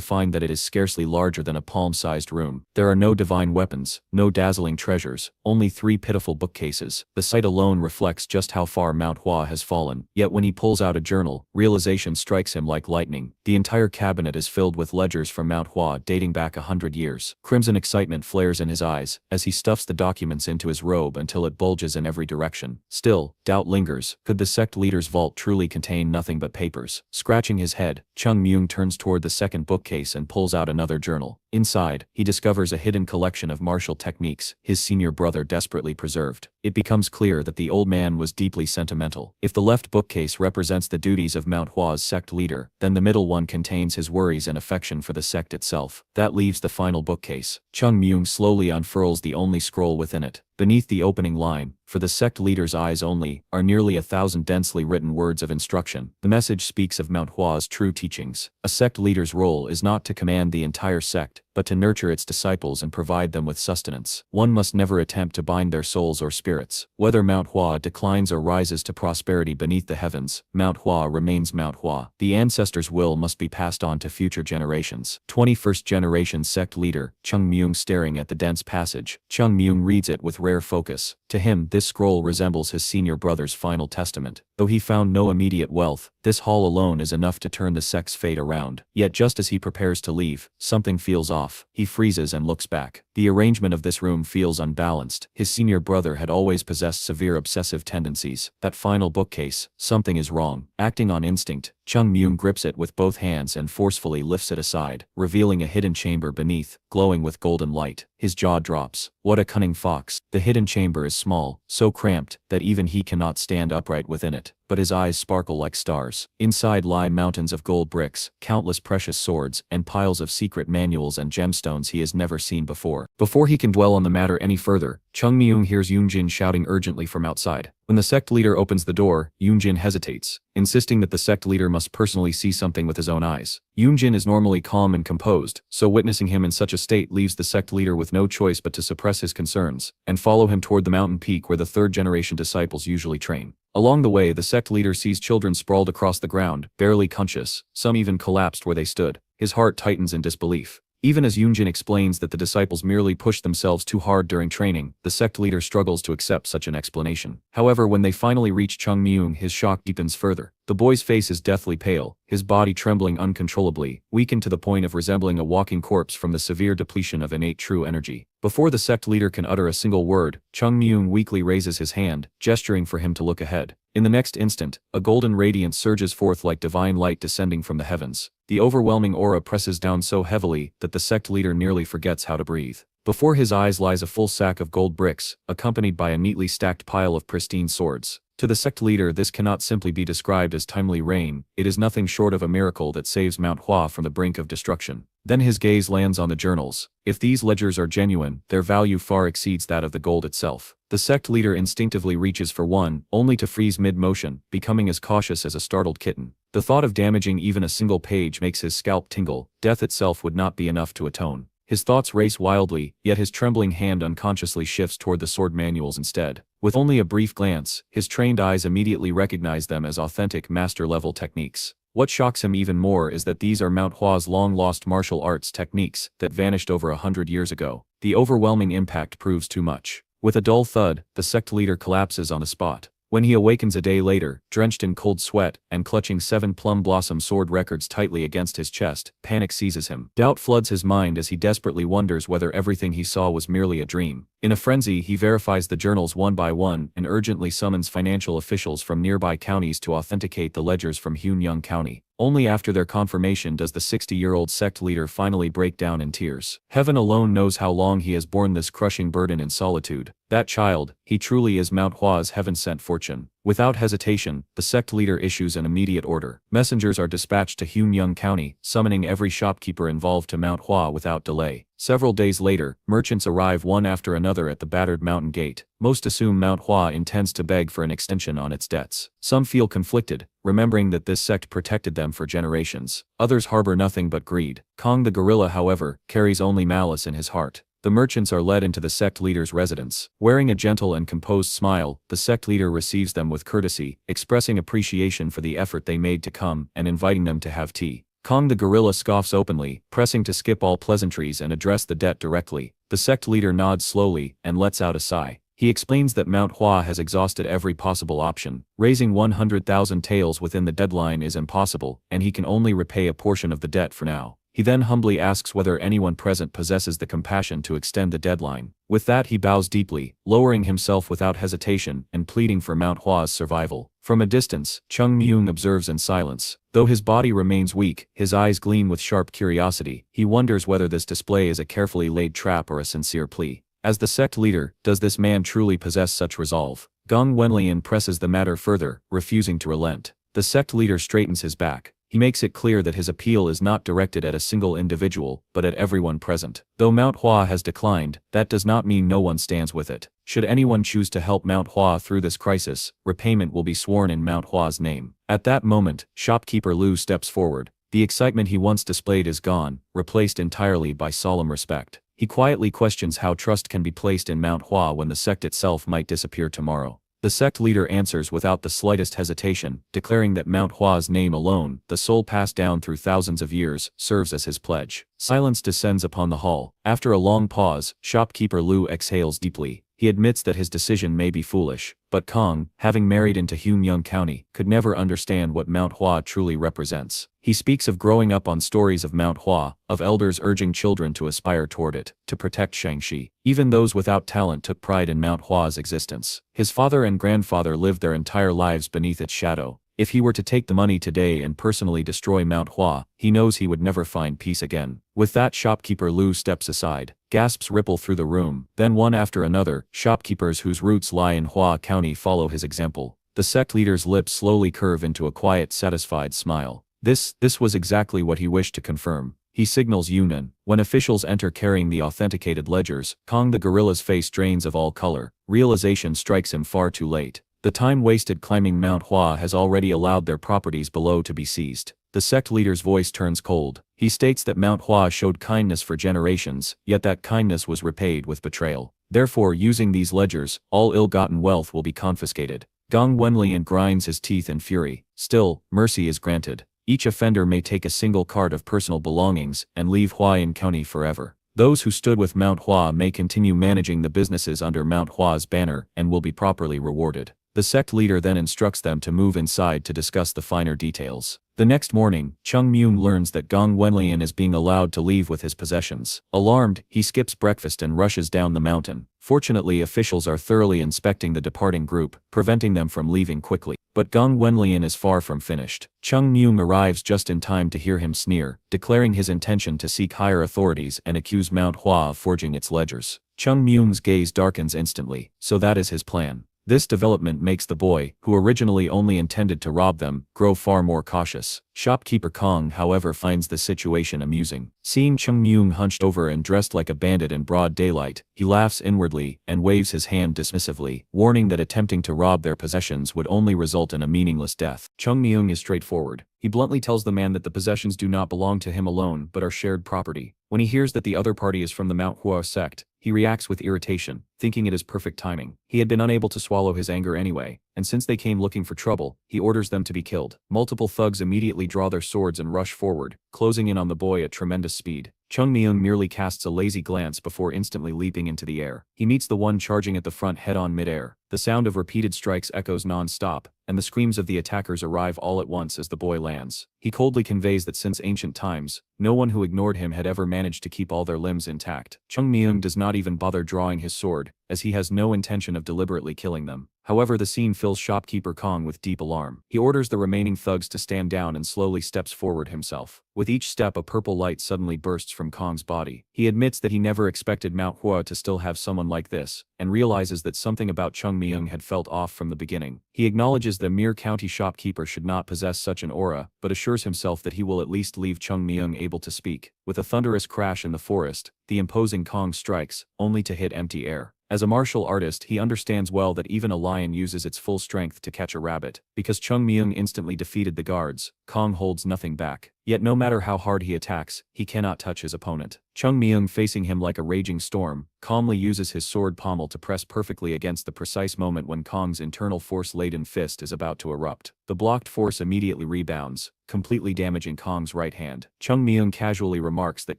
find that it is scarcely larger than a palm-sized room. There are no divine weapons, no dazzling treasures, only 3 pitiful bookcases. The sight alone reflects just how far Manhwa has fallen. Yet when he pulls out a journal, realization strikes him like lightning. The entire cabinet is filled with ledgers from Manhwa dating back 100 years. Crimson excitement flares in his eyes, as he stuffs the documents into his robe until it bulges in every direction. Still, doubt lingers. Could the sect leader's vault truly contain nothing but papers? Scratching his head, Chung Myung turns toward the second bookcase and pulls out another journal. Inside, he discovers a hidden collection of martial techniques his senior brother desperately preserved. It becomes clear that the old man was deeply sentimental. If the left bookcase represents the duties of Manhwa's sect leader, then the middle one contains his worries and affection for the sect itself. That leaves the final bookcase. Chung Myung slowly unfurls the only scroll within it. Beneath the opening line, "For the sect leader's eyes only," are nearly 1,000 densely written words of instruction. The message speaks of Manhwa's true teachings. A sect leader's role is not to command the entire sect, but to nurture its disciples and provide them with sustenance. One must never attempt to bind their souls or spirits. Whether Manhwa declines or rises to prosperity beneath the heavens, Manhwa remains Manhwa. The ancestors' will must be passed on to future generations. 21st generation sect leader, Chung Myung staring at the dense passage. Chung Myung reads it with rare focus. To him, this scroll resembles his senior brother's final testament. Though he found no immediate wealth, this haul alone is enough to turn the sect's fate around. Yet just as he prepares to leave, something feels off. He freezes and looks back. The arrangement of this room feels unbalanced. His senior brother had always possessed severe obsessive tendencies. That final bookcase, something is wrong. Acting on instinct, Chung Myung grips it with both hands and forcefully lifts it aside, revealing a hidden chamber beneath, glowing with golden light. His jaw drops. What a cunning fox. The hidden chamber is small, so cramped that even he cannot stand upright within it. but his eyes sparkle like stars. Inside lie mountains of gold bricks, countless precious swords, and piles of secret manuals and gemstones he has never seen before. Before he can dwell on the matter any further, Chung Myung hears Yoonjin shouting urgently from outside. When the sect leader opens the door, Yoonjin hesitates, insisting that the sect leader must personally see something with his own eyes. Yoonjin is normally calm and composed, so witnessing him in such a state leaves the sect leader with no choice but to suppress his concerns, and follow him toward the mountain peak where the third-generation disciples usually train. Along the way, the sect leader sees children sprawled across the ground, barely conscious, some even collapsed where they stood. His heart tightens in disbelief. Even as Yoonjin explains that the disciples merely pushed themselves too hard during training, the sect leader struggles to accept such an explanation. However, when they finally reach Chung Myung, his shock deepens further. The boy's face is deathly pale, his body trembling uncontrollably, weakened to the point of resembling a walking corpse from the severe depletion of innate true energy. Before the sect leader can utter a single word, Chung Myung weakly raises his hand, gesturing for him to look ahead. In the next instant, a golden radiance surges forth like divine light descending from the heavens. The overwhelming aura presses down so heavily that the sect leader nearly forgets how to breathe. Before his eyes lies a full sack of gold bricks, accompanied by a neatly stacked pile of pristine swords. To the sect leader, this cannot simply be described as timely rain, it is nothing short of a miracle that saves Manhwa from the brink of destruction. Then his gaze lands on the journals. If these ledgers are genuine, their value far exceeds that of the gold itself. The sect leader instinctively reaches for one, only to freeze mid-motion, becoming as cautious as a startled kitten. The thought of damaging even a single page makes his scalp tingle. Death itself would not be enough to atone. His thoughts race wildly, yet his trembling hand unconsciously shifts toward the sword manuals instead. With only a brief glance, his trained eyes immediately recognize them as authentic master-level techniques. What shocks him even more is that these are Manhwa's long-lost martial arts techniques that vanished over 100 years ago. The overwhelming impact proves too much. With a dull thud, the sect leader collapses on the spot. When he awakens a day later, drenched in cold sweat, and clutching 7 Plum Blossom sword records tightly against his chest, panic seizes him. Doubt floods his mind as he desperately wonders whether everything he saw was merely a dream. In a frenzy, he verifies the journals one by one and urgently summons financial officials from nearby counties to authenticate the ledgers from Hunyang County. Only after their confirmation does the 60-year-old sect leader finally break down in tears. Heaven alone knows how long he has borne this crushing burden in solitude. That child, he truly is Manhwa's heaven-sent fortune. Without hesitation, the sect leader issues an immediate order. Messengers are dispatched to Hunyang County, summoning every shopkeeper involved to Manhwa without delay. Several days later, merchants arrive one after another at the battered mountain gate. Most assume Manhwa intends to beg for an extension on its debts. Some feel conflicted, remembering that this sect protected them for generations. Others harbor nothing but greed. Kong the gorilla, however, carries only malice in his heart. The merchants are led into the sect leader's residence. Wearing a gentle and composed smile, the sect leader receives them with courtesy, expressing appreciation for the effort they made to come and inviting them to have tea. Kong the gorilla scoffs openly, pressing to skip all pleasantries and address the debt directly. The sect leader nods slowly and lets out a sigh. He explains that Manhwa has exhausted every possible option. Raising 100,000 taels within the deadline is impossible, and he can only repay a portion of the debt for now. He then humbly asks whether anyone present possesses the compassion to extend the deadline. With that, he bows deeply, lowering himself without hesitation and pleading for Manhwa's survival. From a distance, Chung Myung observes in silence. Though his body remains weak, his eyes gleam with sharp curiosity. He wonders whether this display is a carefully laid trap or a sincere plea. As the sect leader, does this man truly possess such resolve? Gong Wenlian presses the matter further, refusing to relent. The sect leader straightens his back. He makes it clear that his appeal is not directed at a single individual, but at everyone present. Though Manhwa has declined, that does not mean no one stands with it. Should anyone choose to help Manhwa through this crisis, repayment will be sworn in Manhwa's name. At that moment, shopkeeper Lu steps forward. The excitement he once displayed is gone, replaced entirely by solemn respect. He quietly questions how trust can be placed in Manhwa when the sect itself might disappear tomorrow. The sect leader answers without the slightest hesitation, declaring that Manhwa's name alone, the soul passed down through thousands of years, serves as his pledge. Silence descends upon the hall. After a long pause, shopkeeper Lu exhales deeply. He admits that his decision may be foolish, but Kong, having married into Hunyang County, could never understand what Manhwa truly represents. He speaks of growing up on stories of Manhwa, of elders urging children to aspire toward it, to protect Shangxi. Even those without talent took pride in Manhwa's existence. His father and grandfather lived their entire lives beneath its shadow. If he were to take the money today and personally destroy Manhwa, he knows he would never find peace again. With that, shopkeeper Lu steps aside. Gasps ripple through the room. Then one after another, shopkeepers whose roots lie in Hua County follow his example. The sect leader's lips slowly curve into a quiet, satisfied smile. This was exactly what he wished to confirm. He signals Yunnan. When officials enter carrying the authenticated ledgers, Kong the gorilla's face drains of all color. Realization strikes him far too late. The time wasted climbing Mount Hua has already allowed their properties below to be seized. The sect leader's voice turns cold. He states that Mount Hua showed kindness for generations, yet that kindness was repaid with betrayal. Therefore, using these ledgers, all ill-gotten wealth will be confiscated. Gong Wenlian grinds his teeth in fury. Still, mercy is granted. Each offender may take a single cart of personal belongings and leave Huayan County forever. Those who stood with Mount Hua may continue managing the businesses under Mount Hua's banner and will be properly rewarded. The sect leader then instructs them to move inside to discuss the finer details. The next morning, Chung Myung learns that Gong Wenlian is being allowed to leave with his possessions. Alarmed, he skips breakfast and rushes down the mountain. Fortunately, officials are thoroughly inspecting the departing group, preventing them from leaving quickly. But Gong Wenlian is far from finished. Chung Myung arrives just in time to hear him sneer, declaring his intention to seek higher authorities and accuse Mount Hua of forging its ledgers. Chung Myung's gaze darkens instantly. So that is his plan. This development makes the boy, who originally only intended to rob them, grow far more cautious. Shopkeeper Kong, however, finds the situation amusing. Seeing Chung Myung hunched over and dressed like a bandit in broad daylight, he laughs inwardly and waves his hand dismissively, warning that attempting to rob their possessions would only result in a meaningless death. Chung Myung is straightforward. He bluntly tells the man that the possessions do not belong to him alone but are shared property. When he hears that the other party is from the Manhwa sect, he reacts with irritation, thinking it is perfect timing. He had been unable to swallow his anger anyway, and since they came looking for trouble, he orders them to be killed. Multiple thugs immediately draw their swords and rush forward, closing in on the boy at tremendous speed. Chung Myung merely casts a lazy glance before instantly leaping into the air. He meets the one charging at the front head-on mid-air. The sound of repeated strikes echoes non-stop, and the screams of the attackers arrive all at once as the boy lands. He coldly conveys that since ancient times, no one who ignored him had ever managed to keep all their limbs intact. Chung Myung does not even bother drawing his sword, as he has no intention of deliberately killing them. However, the scene fills shopkeeper Kong with deep alarm. He orders the remaining thugs to stand down and slowly steps forward himself. With each step, a purple light suddenly bursts from Kong's body. He admits that he never expected Mount Hua to still have someone like this, and realizes that something about Chung Myung had felt off from the beginning. He acknowledges the mere county shopkeeper should not possess such an aura, but assures himself that he will at least leave Chung Myung able to speak. With a thunderous crash in the forest, the imposing Kong strikes, only to hit empty air. As a martial artist, he understands well that even a lion uses its full strength to catch a rabbit. Because Chung Myung instantly defeated the guards, Kong holds nothing back. Yet no matter how hard he attacks, he cannot touch his opponent. Chung Myung, facing him like a raging storm, calmly uses his sword pommel to press perfectly against the precise moment when Kong's internal force-laden fist is about to erupt. The blocked force immediately rebounds, completely damaging Kong's right hand. Chung Myung casually remarks that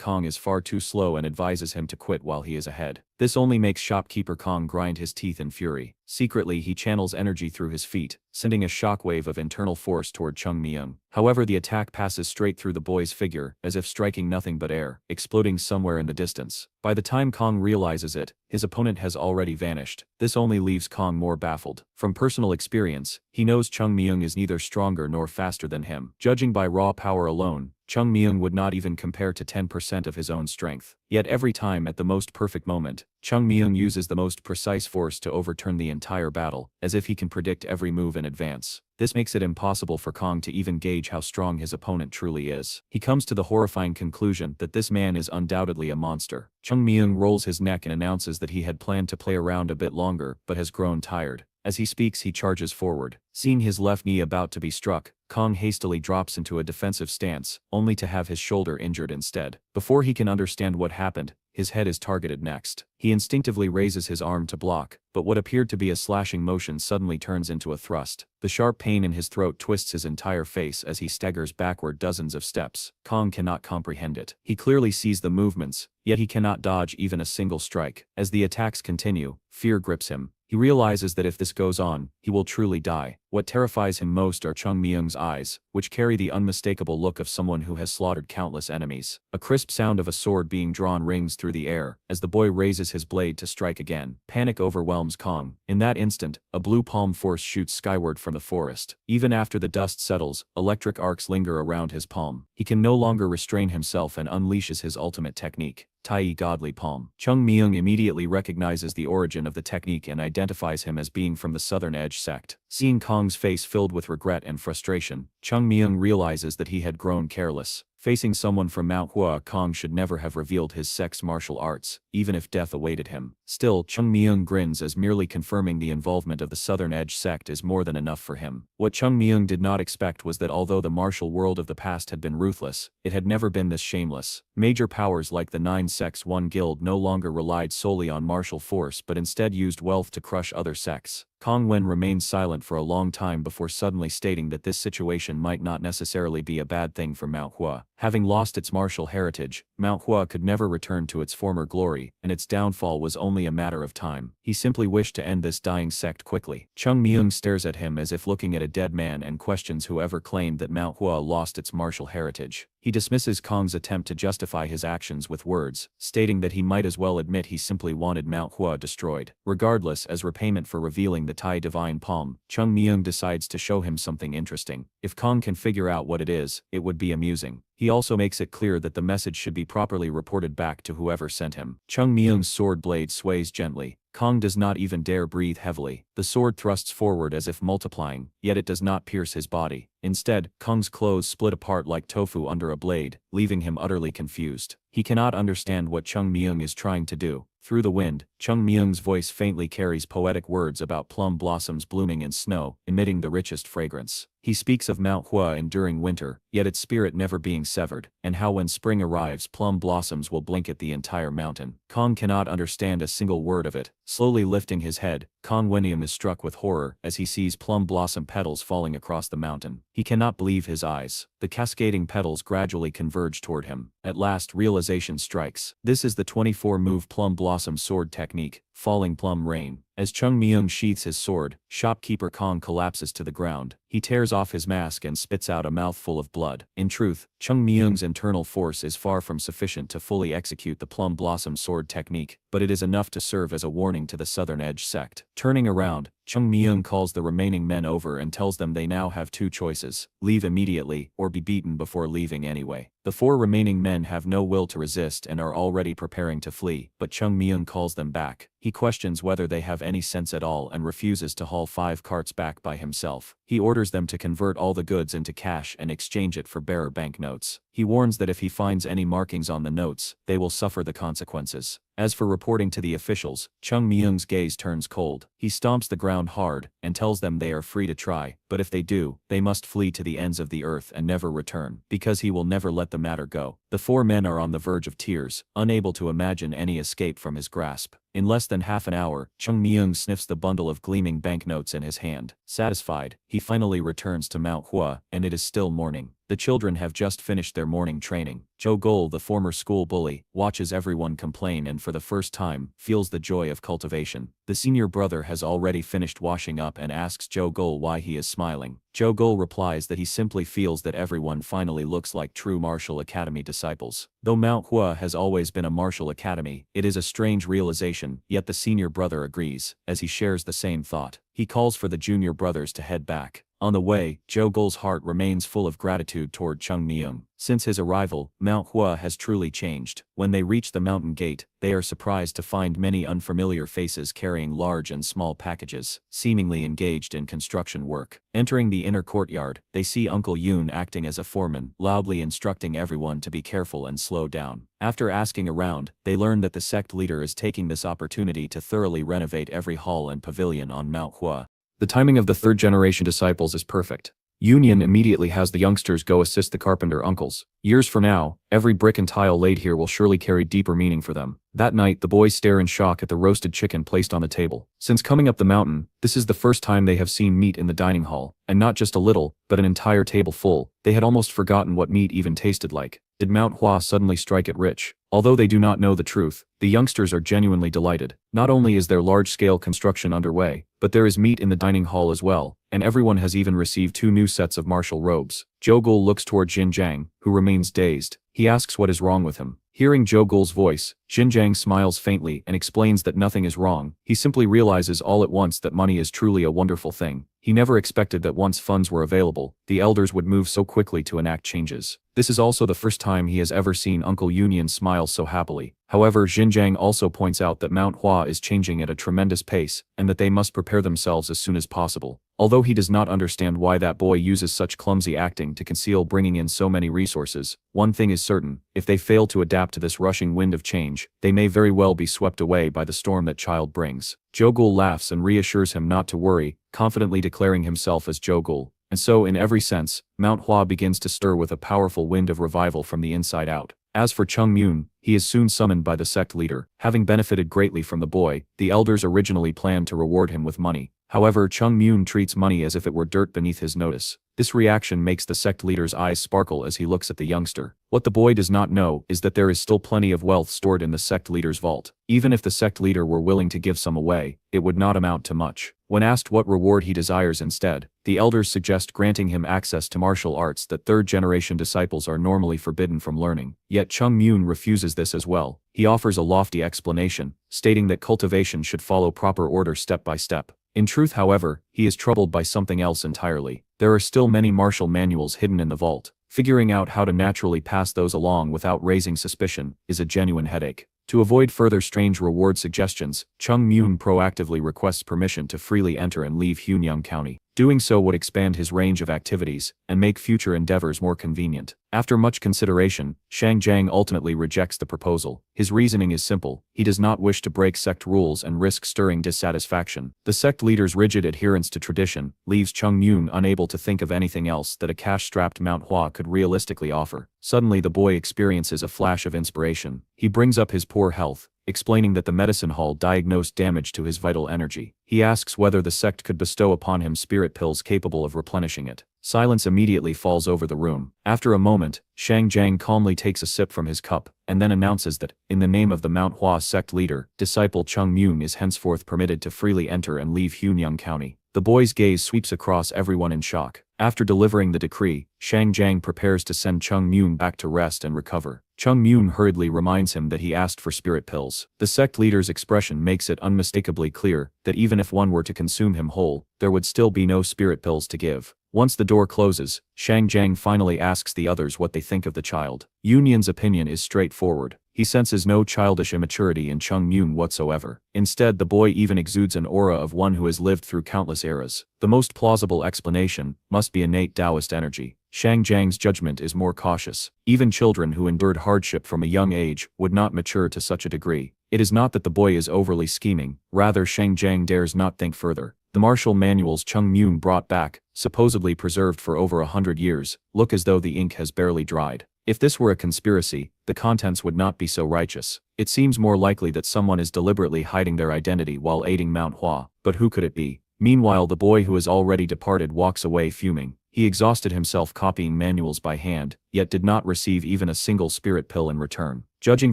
Kong is far too slow and advises him to quit while he is ahead. This only makes shopkeeper Kong grind his teeth in fury. Secretly, he channels energy through his feet, sending a shockwave of internal force toward Chung Myung. However, the attack passes straight through the boy's figure, as if striking nothing but air, exploding somewhere in the distance. By the time Kong realizes it, his opponent has already vanished. This only leaves Kong more baffled. From personal experience, he knows Chung Myung is neither stronger nor faster than him. Judging by raw power alone, Chung Myung would not even compare to 10% of his own strength. Yet every time at the most perfect moment, Chung Myung uses the most precise force to overturn the entire battle, as if he can predict every move in advance. This makes it impossible for Kong to even gauge how strong his opponent truly is. He comes to the horrifying conclusion that this man is undoubtedly a monster. Chung Myung rolls his neck and announces that he had planned to play around a bit longer, but has grown tired. As he speaks, he charges forward. Seeing his left knee about to be struck, Kong hastily drops into a defensive stance, only to have his shoulder injured instead. Before he can understand what happened, his head is targeted next. He instinctively raises his arm to block, but what appeared to be a slashing motion suddenly turns into a thrust. The sharp pain in his throat twists his entire face as he staggers backward dozens of steps. Kong cannot comprehend it. He clearly sees the movements, yet he cannot dodge even a single strike. As the attacks continue, fear grips him. He realizes that if this goes on, he will truly die. What terrifies him most are Chung Myung's eyes, which carry the unmistakable look of someone who has slaughtered countless enemies. A crisp sound of a sword being drawn rings through the air, as the boy raises raises his blade to strike again. Panic overwhelms Kong. In that instant, a blue palm force shoots skyward from the forest. Even after the dust settles, electric arcs linger around his palm. He can no longer restrain himself and unleashes his ultimate technique. Tai Godly Palm. Chung Myung immediately recognizes the origin of the technique and identifies him as being from the Southern Edge sect. Seeing Kong's face filled with regret and frustration, Chung Myung realizes that he had grown careless. Facing someone from Manhwa, Kong should never have revealed his sect's martial arts, even if death awaited him. Still, Chung Myung grins as merely confirming the involvement of the Southern Edge sect is more than enough for him. What Chung Myung did not expect was that although the martial world of the past had been ruthless, it had never been this shameless. Major powers like the 9 sects one guild no longer relied solely on martial force but instead used wealth to crush other sects. Kong Wen remained silent for a long time before suddenly stating that this situation might not necessarily be a bad thing for Manhwa. Having lost its martial heritage, Manhwa could never return to its former glory, and its downfall was only a matter of time. He simply wished to end this dying sect quickly. Chung Myung stares at him as if looking at a dead man and questions whoever claimed that Manhwa lost its martial heritage. He dismisses Kong's attempt to justify his actions with words, stating that he might as well admit he simply wanted Manhwa destroyed. Regardless, as repayment for revealing the Tai Divine Palm, Chung Myung decides to show him something interesting. If Kong can figure out what it is, it would be amusing. He also makes it clear that the message should be properly reported back to whoever sent him. Chung Myung's sword blade sways gently. Kong does not even dare breathe heavily. The sword thrusts forward as if multiplying, yet it does not pierce his body. Instead, Kong's clothes split apart like tofu under a blade, leaving him utterly confused. He cannot understand what Chung Myung is trying to do. Through the wind, Chung Myung's voice faintly carries poetic words about plum blossoms blooming in snow, emitting the richest fragrance. He speaks of Manhwa enduring winter, yet its spirit never being severed, and how when spring arrives plum blossoms will blanket the entire mountain. Kong cannot understand a single word of it. Slowly lifting his head, Kong Wenium is struck with horror as he sees plum blossom petals falling across the mountain. He cannot believe his eyes. The cascading petals gradually converge toward him. At last realization strikes. This is the 24-move plum blossom sword technique, falling plum rain. As Chung Myung sheaths his sword, shopkeeper Kong collapses to the ground. He tears off his mask and spits out a mouthful of blood. In truth, Chung Myung's internal force is far from sufficient to fully execute the plum blossom sword technique, but it is enough to serve as a warning to the Southern Edge sect. Turning around, Chung Myung calls the remaining men over and tells them they now have 2 choices: leave immediately or be beaten before leaving anyway. The 4 remaining men have no will to resist and are already preparing to flee, but Chung Myung calls them back. He questions whether they have any sense at all and refuses to haul 5 carts back by himself. He orders them to convert all the goods into cash and exchange it for bearer banknotes. He warns that if he finds any markings on the notes, they will suffer the consequences. As for reporting to the officials, Chung Myung's gaze turns cold. He stomps the ground hard and tells them they are free to try, but if they do, they must flee to the ends of the earth and never return, because he will never let the matter go. The 4 men are on the verge of tears, unable to imagine any escape from his grasp. In less than half an hour, Chung Myung sniffs the bundle of gleaming banknotes in his hand. Satisfied, he finally returns to Manhwa, and it is still morning. The children have just finished their morning training. Jo Gol, the former school bully, watches everyone complain and for the first time, feels the joy of cultivation. The senior brother has already finished washing up and asks Jo Gol why he is smiling. Jo Gol replies that he simply feels that everyone finally looks like true martial academy disciples. Though Manhwa has always been a martial academy, it is a strange realization, yet the senior brother agrees, as he shares the same thought. He calls for the junior brothers to head back. On the way, Jo Gol's heart remains full of gratitude toward Chung Myung. Since his arrival, Manhwa has truly changed. When they reach the mountain gate, they are surprised to find many unfamiliar faces carrying large and small packages, seemingly engaged in construction work. Entering the inner courtyard, they see Uncle Yoon acting as a foreman, loudly instructing everyone to be careful and slow down. After asking around, they learn that the sect leader is taking this opportunity to thoroughly renovate every hall and pavilion on Manhwa. The timing of the 3rd-generation disciples is perfect. Union immediately has the youngsters go assist the carpenter uncles. Years from now, every brick and tile laid here will surely carry deeper meaning for them. That night, the boys stare in shock at the roasted chicken placed on the table. Since coming up the mountain, this is the first time they have seen meat in the dining hall, and not just a little, but an entire table full. They had almost forgotten what meat even tasted like. Did Manhwa suddenly strike it rich? Although they do not know the truth, the youngsters are genuinely delighted. Not only is there large-scale construction underway, but there is meat in the dining hall as well, and everyone has even received 2 new sets of martial robes. Jo Gol looks toward Jin Jiang, who remains dazed. He asks what is wrong with him. Hearing Zhou Gul's voice, Xinjiang smiles faintly and explains that nothing is wrong. He simply realizes all at once that money is truly a wonderful thing. He never expected that once funds were available, the elders would move so quickly to enact changes. This is also the first time he has ever seen Uncle Union smile so happily. However, Xinjiang also points out that Manhwa is changing at a tremendous pace, and that they must prepare themselves as soon as possible. Although he does not understand why that boy uses such clumsy acting to conceal bringing in so many resources, one thing is certain: if they fail to adapt to this rushing wind of change, they may very well be swept away by the storm that child brings. Zhou Gul laughs and reassures him not to worry, confidently declaring himself as Zhou Gul. And so in every sense, Manhwa begins to stir with a powerful wind of revival from the inside out. As for Chung Myun, he is soon summoned by the sect leader. Having benefited greatly from the boy, the elders originally planned to reward him with money. However, Chung Myun treats money as if it were dirt beneath his notice. This reaction makes the sect leader's eyes sparkle as he looks at the youngster. What the boy does not know is that there is still plenty of wealth stored in the sect leader's vault. Even if the sect leader were willing to give some away, it would not amount to much. When asked what reward he desires instead, the elders suggest granting him access to martial arts that third-generation disciples are normally forbidden from learning. Yet Chung Myun refuses this as well. He offers a lofty explanation, stating that cultivation should follow proper order step by step. In truth, however, he is troubled by something else entirely. There are still many martial manuals hidden in the vault. Figuring out how to naturally pass those along without raising suspicion is a genuine headache. To avoid further strange reward suggestions, Chung Myun proactively requests permission to freely enter and leave Hunyang County. Doing so would expand his range of activities and make future endeavors more convenient. After much consideration, Shang Jiang ultimately rejects the proposal. His reasoning is simple: he does not wish to break sect rules and risk stirring dissatisfaction. The sect leader's rigid adherence to tradition leaves Chung Myun unable to think of anything else that a cash-strapped Manhwa could realistically offer. Suddenly the boy experiences a flash of inspiration. He brings up his poor health, explaining that the medicine hall diagnosed damage to his vital energy. He asks whether the sect could bestow upon him spirit pills capable of replenishing it. Silence immediately falls over the room. After a moment, Shang Jiang calmly takes a sip from his cup, and then announces that, in the name of the Manhwa sect leader, disciple Chung Myun is henceforth permitted to freely enter and leave Hunyang County. The boy's gaze sweeps across everyone in shock. After delivering the decree, Shang Jiang prepares to send Chung Myun back to rest and recover. Chung Myun hurriedly reminds him that he asked for spirit pills. The sect leader's expression makes it unmistakably clear that even if one were to consume him whole, there would still be no spirit pills to give. Once the door closes, Shang Jiang finally asks the others what they think of the child. Union's opinion is straightforward. He senses no childish immaturity in Chung Myun whatsoever. Instead, the boy even exudes an aura of one who has lived through countless eras. The most plausible explanation must be innate Taoist energy. Shang Jiang's judgment is more cautious. Even children who endured hardship from a young age would not mature to such a degree. It is not that the boy is overly scheming, rather Shang Jiang dares not think further. The martial manuals Chung Myun brought back, supposedly preserved for over 100 years, look as though the ink has barely dried. If this were a conspiracy, the contents would not be so righteous. It seems more likely that someone is deliberately hiding their identity while aiding Manhwa, but who could it be? Meanwhile, the boy who has already departed walks away fuming. He exhausted himself copying manuals by hand, yet did not receive even a single spirit pill in return. Judging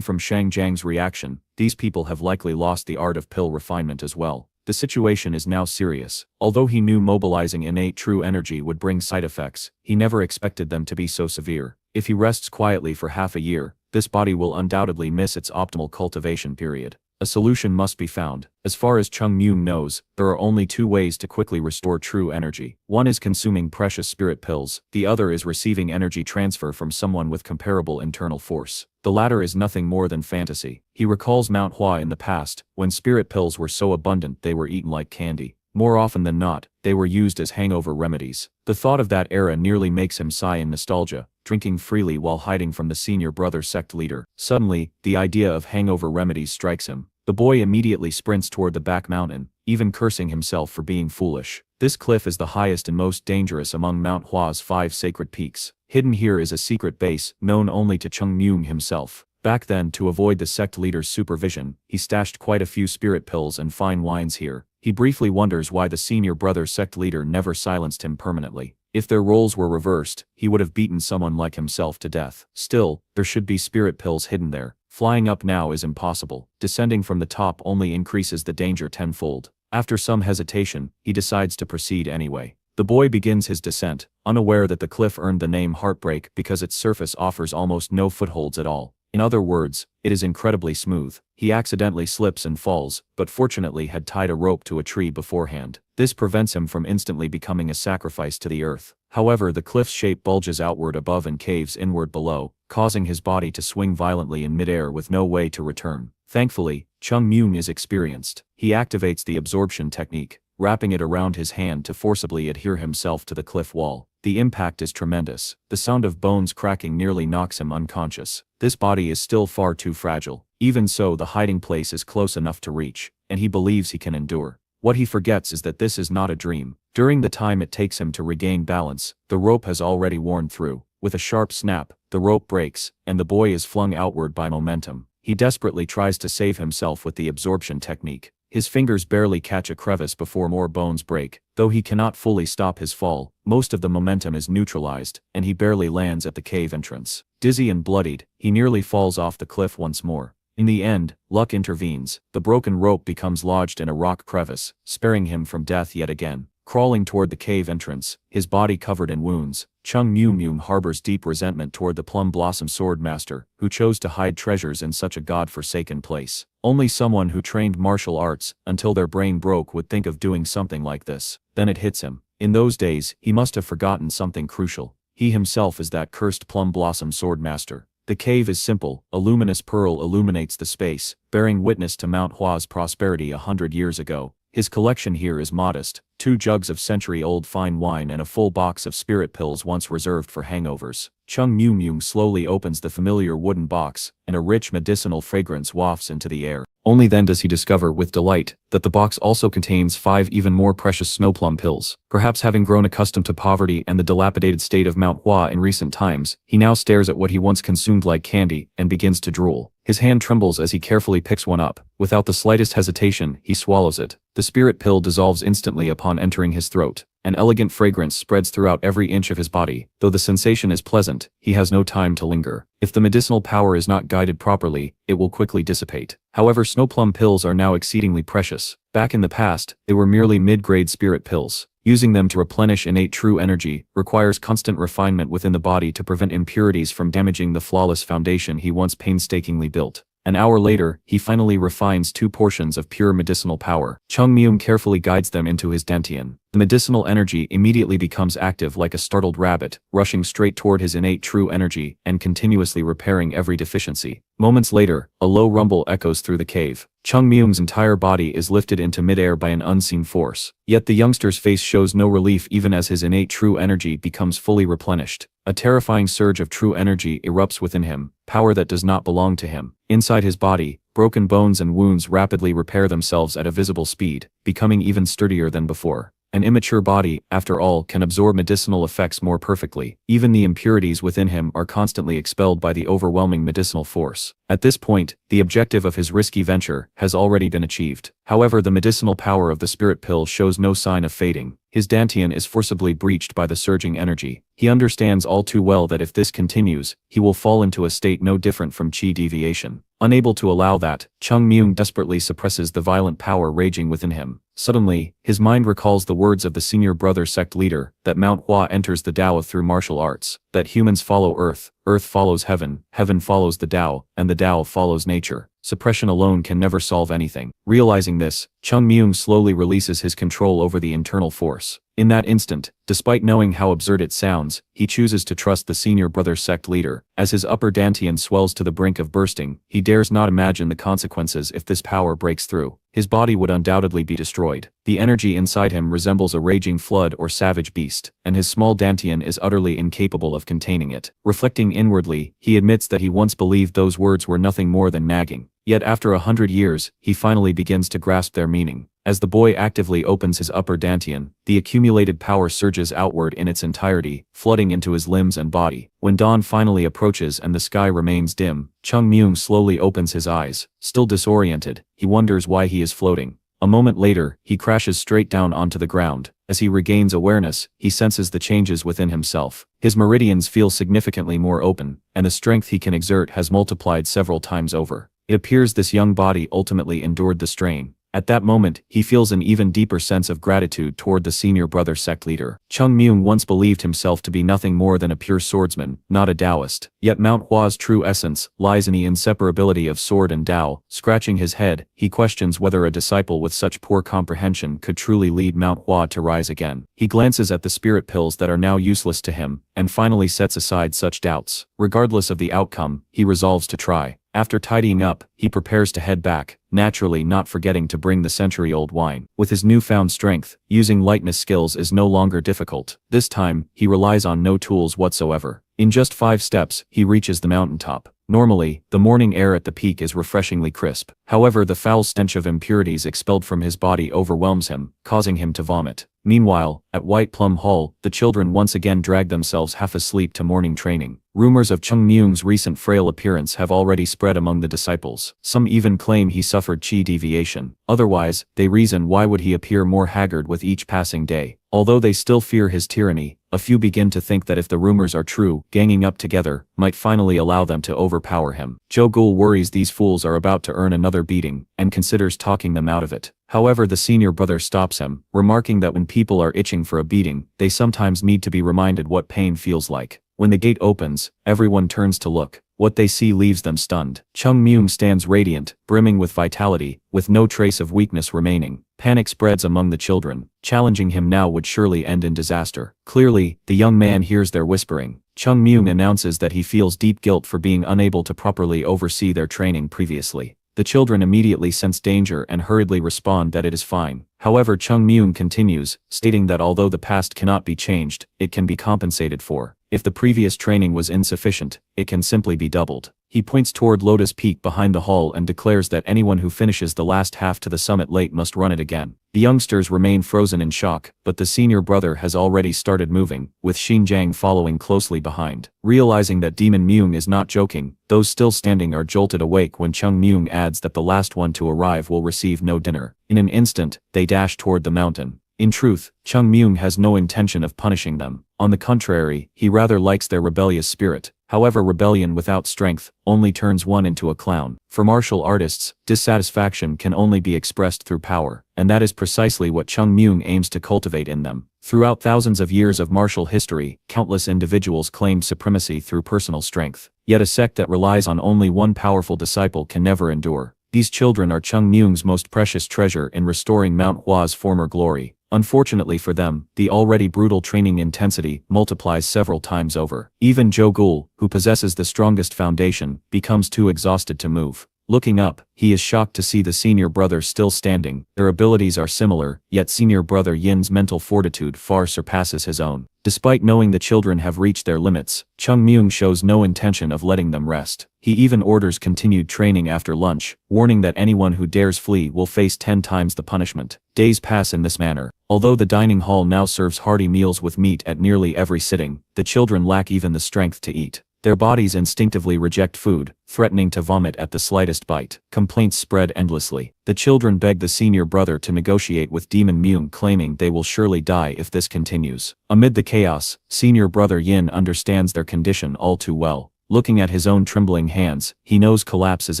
from Shang Jiang's reaction, these people have likely lost the art of pill refinement as well. The situation is now serious. Although he knew mobilizing innate true energy would bring side effects, he never expected them to be so severe. If he rests quietly for half a year, this body will undoubtedly miss its optimal cultivation period. A solution must be found. As far as Chung Myun knows, there are only two ways to quickly restore true energy. One is consuming precious spirit pills, the other is receiving energy transfer from someone with comparable internal force. The latter is nothing more than fantasy. He recalls Manhwa in the past, when spirit pills were so abundant they were eaten like candy. More often than not, they were used as hangover remedies. The thought of that era nearly makes him sigh in nostalgia, drinking freely while hiding from the senior brother sect leader. Suddenly, the idea of hangover remedies strikes him. The boy immediately sprints toward the back mountain, even cursing himself for being foolish. This cliff is the highest and most dangerous among Manhwa's 5 sacred peaks. Hidden here is a secret base, known only to Chung Myun himself. Back then, to avoid the sect leader's supervision, he stashed quite a few spirit pills and fine wines here. He briefly wonders why the senior brother sect leader never silenced him permanently. If their roles were reversed, he would have beaten someone like himself to death. Still, there should be spirit pills hidden there. Flying up now is impossible. Descending from the top only increases the danger tenfold. After some hesitation, he decides to proceed anyway. The boy begins his descent, unaware that the cliff earned the name Heartbreak because its surface offers almost no footholds at all. In other words, it is incredibly smooth. He accidentally slips and falls, but fortunately had tied a rope to a tree beforehand. This prevents him from instantly becoming a sacrifice to the earth. However, the cliff's shape bulges outward above and caves inward below, causing his body to swing violently in midair with no way to return. Thankfully, Chung Myung is experienced. He activates the absorption technique, wrapping it around his hand to forcibly adhere himself to the cliff wall. The impact is tremendous. The sound of bones cracking nearly knocks him unconscious. This body is still far too fragile. Even so, the hiding place is close enough to reach, and he believes he can endure. What he forgets is that this is not a dream. During the time it takes him to regain balance, the rope has already worn through. With a sharp snap, the rope breaks, and the boy is flung outward by momentum. He desperately tries to save himself with the absorption technique. His fingers barely catch a crevice before more bones break. Though he cannot fully stop his fall, most of the momentum is neutralized, and he barely lands at the cave entrance. Dizzy and bloodied, he nearly falls off the cliff once more. In the end, luck intervenes. The broken rope becomes lodged in a rock crevice, sparing him from death yet again. Crawling toward the cave entrance, his body covered in wounds, Chung Myung harbors deep resentment toward the Plum Blossom Swordmaster, who chose to hide treasures in such a god-forsaken place. Only someone who trained martial arts until their brain broke would think of doing something like this. Then it hits him. In those days, he must have forgotten something crucial. He himself is that cursed Plum Blossom Swordmaster. The cave is simple. A luminous pearl illuminates the space, bearing witness to Manhwa's prosperity 100 years ago. His collection here is modest: 2 jugs of century-old fine wine and a full box of spirit pills once reserved for hangovers. Chung Myung slowly opens the familiar wooden box, and a rich medicinal fragrance wafts into the air. Only then does he discover with delight that the box also contains 5 even more precious snowplum pills. Perhaps having grown accustomed to poverty and the dilapidated state of Manhwa in recent times, he now stares at what he once consumed like candy and begins to drool. His hand trembles as he carefully picks one up. Without the slightest hesitation, he swallows it. The spirit pill dissolves instantly upon entering his throat. An elegant fragrance spreads throughout every inch of his body. Though the sensation is pleasant, he has no time to linger. If the medicinal power is not guided properly, it will quickly dissipate. However, snowplum pills are now exceedingly precious. Back in the past, they were merely mid-grade spirit pills. Using them to replenish innate true energy requires constant refinement within the body to prevent impurities from damaging the flawless foundation he once painstakingly built. An hour later, he finally refines 2 portions of pure medicinal power. Chung Myung carefully guides them into his dantian. The medicinal energy immediately becomes active like a startled rabbit, rushing straight toward his innate true energy and continuously repairing every deficiency. Moments later, a low rumble echoes through the cave. Chung Myung's entire body is lifted into midair by an unseen force. Yet the youngster's face shows no relief even as his innate true energy becomes fully replenished. A terrifying surge of true energy erupts within him, power that does not belong to him. Inside his body, broken bones and wounds rapidly repair themselves at a visible speed, becoming even sturdier than before. An immature body, after all, can absorb medicinal effects more perfectly. Even the impurities within him are constantly expelled by the overwhelming medicinal force. At this point, the objective of his risky venture has already been achieved. However, the medicinal power of the spirit pill shows no sign of fading. His dantian is forcibly breached by the surging energy. He understands all too well that if this continues, he will fall into a state no different from chi deviation. Unable to allow that, Chung Myung desperately suppresses the violent power raging within him. Suddenly, his mind recalls the words of the senior brother sect leader, that Manhwa enters the Tao through martial arts, that humans follow earth, earth follows heaven, heaven follows the Tao, and the Tao follows nature. Suppression alone can never solve anything. Realizing this, Chung Myung slowly releases his control over the internal force. In that instant, despite knowing how absurd it sounds, he chooses to trust the senior brother sect leader. As his upper dantian swells to the brink of bursting, he dares not imagine the consequences if this power breaks through. His body would undoubtedly be destroyed. The energy inside him resembles a raging flood or savage beast, and his small dantian is utterly incapable of containing it. Reflecting inwardly, he admits that he once believed those words were nothing more than nagging. Yet after 100 years, he finally begins to grasp their meaning. As the boy actively opens his upper dantian, the accumulated power surges outward in its entirety, flooding into his limbs and body. When dawn finally approaches and the sky remains dim, Chung Myung slowly opens his eyes. Still disoriented, he wonders why he is floating. A moment later, he crashes straight down onto the ground. As he regains awareness, he senses the changes within himself. His meridians feel significantly more open, and the strength he can exert has multiplied several times over. It appears this young body ultimately endured the strain. At that moment, he feels an even deeper sense of gratitude toward the senior brother sect leader. Chung Myung once believed himself to be nothing more than a pure swordsman, not a Taoist. Yet Manhwa's true essence lies in the inseparability of sword and Tao. Scratching his head, he questions whether a disciple with such poor comprehension could truly lead Manhwa to rise again. He glances at the spirit pills that are now useless to him, and finally sets aside such doubts. Regardless of the outcome, he resolves to try. After tidying up, he prepares to head back, naturally not forgetting to bring the century-old wine. With his newfound strength, using lightness skills is no longer difficult. This time, he relies on no tools whatsoever. In just 5 steps, he reaches the mountaintop. Normally, the morning air at the peak is refreshingly crisp. However, the foul stench of impurities expelled from his body overwhelms him, causing him to vomit. Meanwhile, at White Plum Hall, the children once again drag themselves half asleep to morning training. Rumors of Chung Myung's recent frail appearance have already spread among the disciples. Some even claim he suffered chi deviation. Otherwise, they reason why would he appear more haggard with each passing day. Although they still fear his tyranny, a few begin to think that if the rumors are true, ganging up together might finally allow them to overpower him. Jogul worries these fools are about to earn another beating, and considers talking them out of it. However, the senior brother stops him, remarking that when people are itching for a beating, they sometimes need to be reminded what pain feels like. When the gate opens, everyone turns to look. What they see leaves them stunned. Chung Myung stands radiant, brimming with vitality, with no trace of weakness remaining. Panic spreads among the children. Challenging him now would surely end in disaster. Clearly, the young man hears their whispering. Chung Myung announces that he feels deep guilt for being unable to properly oversee their training previously. The children immediately sense danger and hurriedly respond that it is fine. However, Chung Myung continues, stating that although the past cannot be changed, it can be compensated for. If the previous training was insufficient, it can simply be doubled. He points toward Lotus Peak behind the hall and declares that anyone who finishes the last half to the summit late must run it again. The youngsters remain frozen in shock, but the senior brother has already started moving, with Xinjiang following closely behind. Realizing that Demon Myung is not joking, those still standing are jolted awake when Chung Myung adds that the last one to arrive will receive no dinner. In an instant, they dash toward the mountain. In truth, Chung Myung has no intention of punishing them. On the contrary, he rather likes their rebellious spirit. However, rebellion without strength only turns one into a clown. For martial artists, dissatisfaction can only be expressed through power, and that is precisely what Chung Myung aims to cultivate in them. Throughout thousands of years of martial history, countless individuals claimed supremacy through personal strength. Yet a sect that relies on only one powerful disciple can never endure. These children are Chung Myung's most precious treasure in restoring Manhwa's former glory. Unfortunately for them, the already brutal training intensity multiplies several times over. Even Jogul, who possesses the strongest foundation, becomes too exhausted to move. Looking up, he is shocked to see the senior brother still standing. Their abilities are similar, yet senior brother Yin's mental fortitude far surpasses his own. Despite knowing the children have reached their limits, Chung Myung shows no intention of letting them rest. He even orders continued training after lunch, warning that anyone who dares flee will face 10 times the punishment. Days pass in this manner. Although the dining hall now serves hearty meals with meat at nearly every sitting, the children lack even the strength to eat. Their bodies instinctively reject food, threatening to vomit at the slightest bite. Complaints spread endlessly. The children beg the senior brother to negotiate with Demon Myung, claiming they will surely die if this continues. Amid the chaos, senior brother Yin understands their condition all too well. Looking at his own trembling hands, he knows collapse is